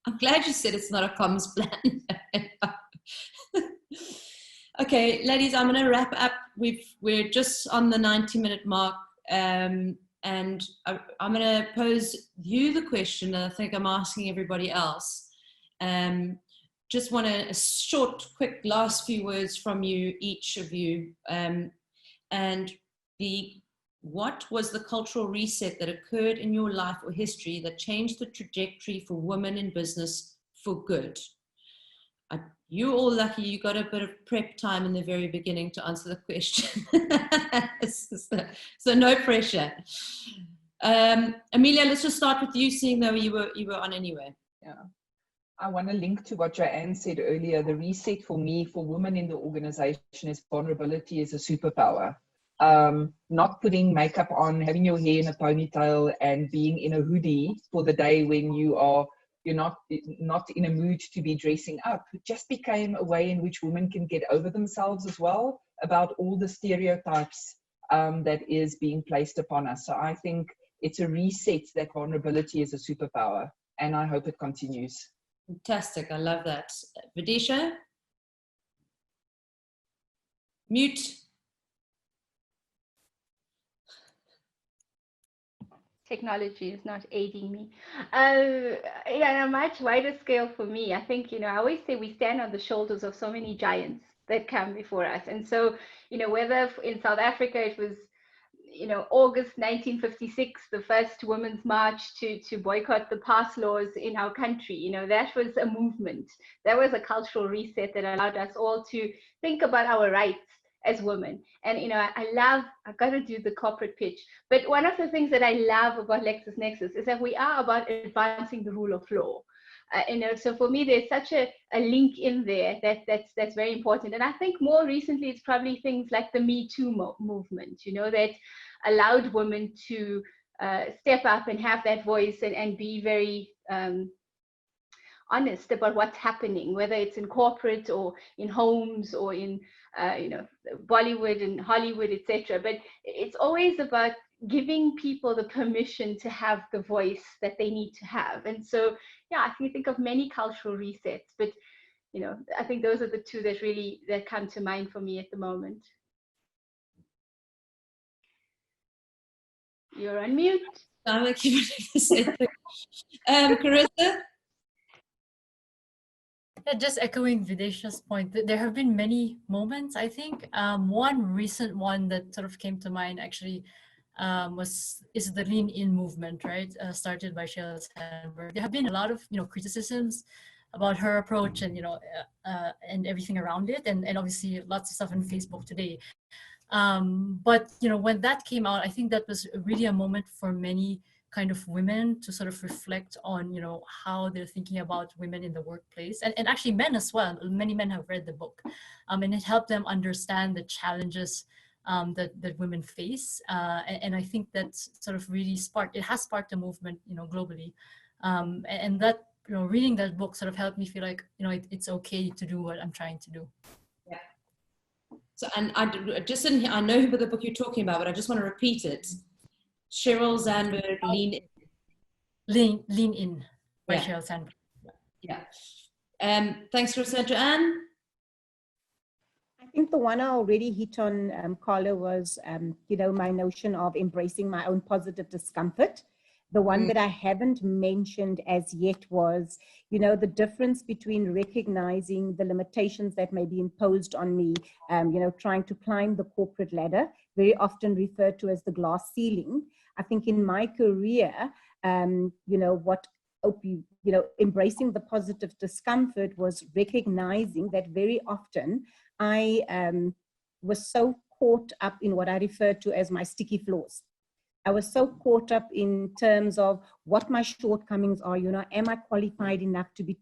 A: I'm glad you said it's not a comms plan. Okay, ladies, I'm going to wrap up. We're just on the 90-minute mark, and I'm going to pose you the question, and I think I'm asking everybody else. just want a short, quick last few words from you, each of you. And what was the cultural reset that occurred in your life or history that changed the trajectory for women in business for good? You're all lucky you got a bit of prep time in the very beginning to answer the question. so no pressure. Amelia, let's just start with you, seeing though you were on anyway.
C: Yeah. I want to link to what Joanne said earlier. The reset for me, for women in the organization, is vulnerability is a superpower. Not putting makeup on, having your hair in a ponytail, and being in a hoodie for the day when you're not in a mood to be dressing up. It just became a way in which women can get over themselves as well, about all the stereotypes that is being placed upon us. So I think it's a reset that vulnerability is a superpower, and I hope it continues.
A: Fantastic, I love that. Videsha? Mute.
E: Technology is not aiding me. On a much wider scale for me, I think, I always say we stand on the shoulders of so many giants that come before us. And so, whether in South Africa it was, August 1956, the first women's march to boycott the pass laws in our country, that was a movement. That was a cultural reset that allowed us all to think about our rights as women. And I've got to do the corporate pitch, but one of the things that I love about LexisNexis is that we are about advancing the rule of law. So for me, there's such a link in there that's very important. And I think more recently, it's probably things like the Me Too movement, that allowed women to step up and have that voice and be very honest about what's happening, whether it's in corporate or in homes or in Bollywood and Hollywood, etc. But it's always about giving people the permission to have the voice that they need to have. And so, I can think of many cultural resets, but I think those are the two that come to mind for me at the moment. You're on mute.
A: Carissa?
D: Yeah, just echoing Videsha's point, there have been many moments, I think. One recent one that sort of came to mind actually is the Lean In movement, right? Started by Sheryl Sandberg. There have been a lot of criticisms about her approach and and everything around it, and obviously lots of stuff on Facebook today. But when that came out, I think that was really a moment for many kind of women to sort of reflect on how they're thinking about women in the workplace, and actually men as well. Many men have read the book, and it helped them understand the challenges that women face, and I think that's sort of really has sparked a movement globally, and that reading that book sort of helped me feel like it's okay to do what I'm trying to do.
A: Yeah. So, and I just didn't hear, I know the book you're talking about, but I just want to repeat it. Sheryl Sandberg, Lean
D: In by Sheryl Sandberg.
A: Yeah. Thanks, Carissa. Joanne?
B: I think the one I already hit on, Karla, was, my notion of embracing my own positive discomfort. The one that I haven't mentioned as yet was, the difference between recognizing the limitations that may be imposed on me, trying to climb the corporate ladder, very often referred to as the glass ceiling. I think in my career, embracing the positive discomfort was recognizing that very often I was so caught up in what I refer to as my sticky floors. I was so caught up in terms of what my shortcomings are. Am I qualified enough to be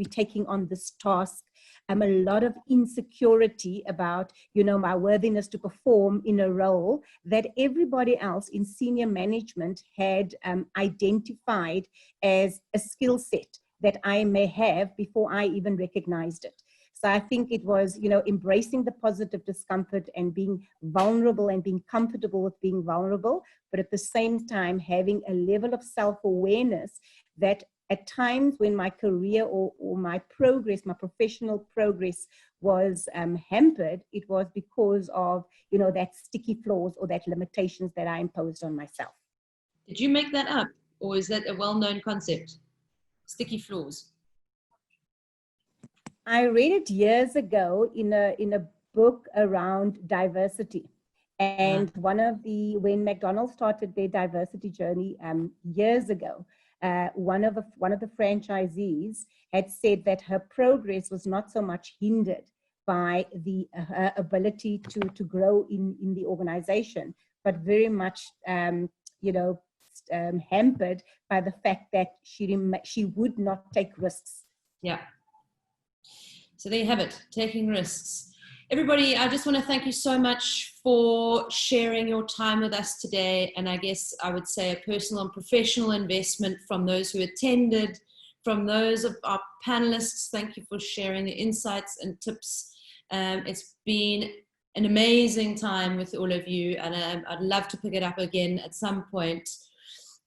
B: taking on this task? A lot of insecurity about, my worthiness to perform in a role that everybody else in senior management had identified as a skill set that I may have before I even recognized it. So I think it was, embracing the positive discomfort and being vulnerable and being comfortable with being vulnerable, but at the same time having a level of self-awareness that at times when my career or my progress, my professional progress was hampered, it was because of, that sticky flaws or that limitations that I imposed on myself.
A: Did you make that up, or is that a well-known concept? Sticky flaws.
B: I read it years ago in a book around diversity. And when McDonald started their diversity journey years ago, one of the franchisees had said that her progress was not so much hindered by the her ability to grow in the organization, but very much hampered by the fact that she would not take risks.
A: Yeah. So there you have it, taking risks. Everybody, I just want to thank you so much for sharing your time with us today. And I guess I would say a personal and professional investment from those who attended, from those of our panelists. Thank you for sharing the insights and tips. It's been an amazing time with all of you, and I'd love to pick it up again at some point.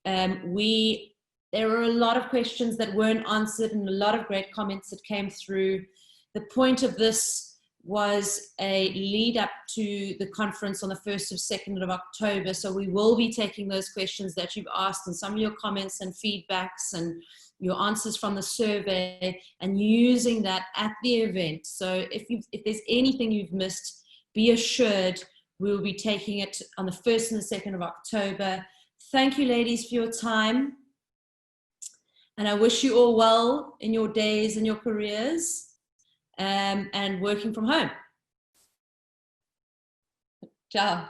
A: There were a lot of questions that weren't answered and a lot of great comments that came through. The point of this was a lead up to the conference on the 1st of 2nd of October. So we will be taking those questions that you've asked and some of your comments and feedbacks and your answers from the survey and using that at the event. So if there's anything you've missed, be assured we'll be taking it on the 1st and the 2nd of October. Thank you, ladies, for your time. And I wish you all well in your days and your careers. And working from home. Ciao.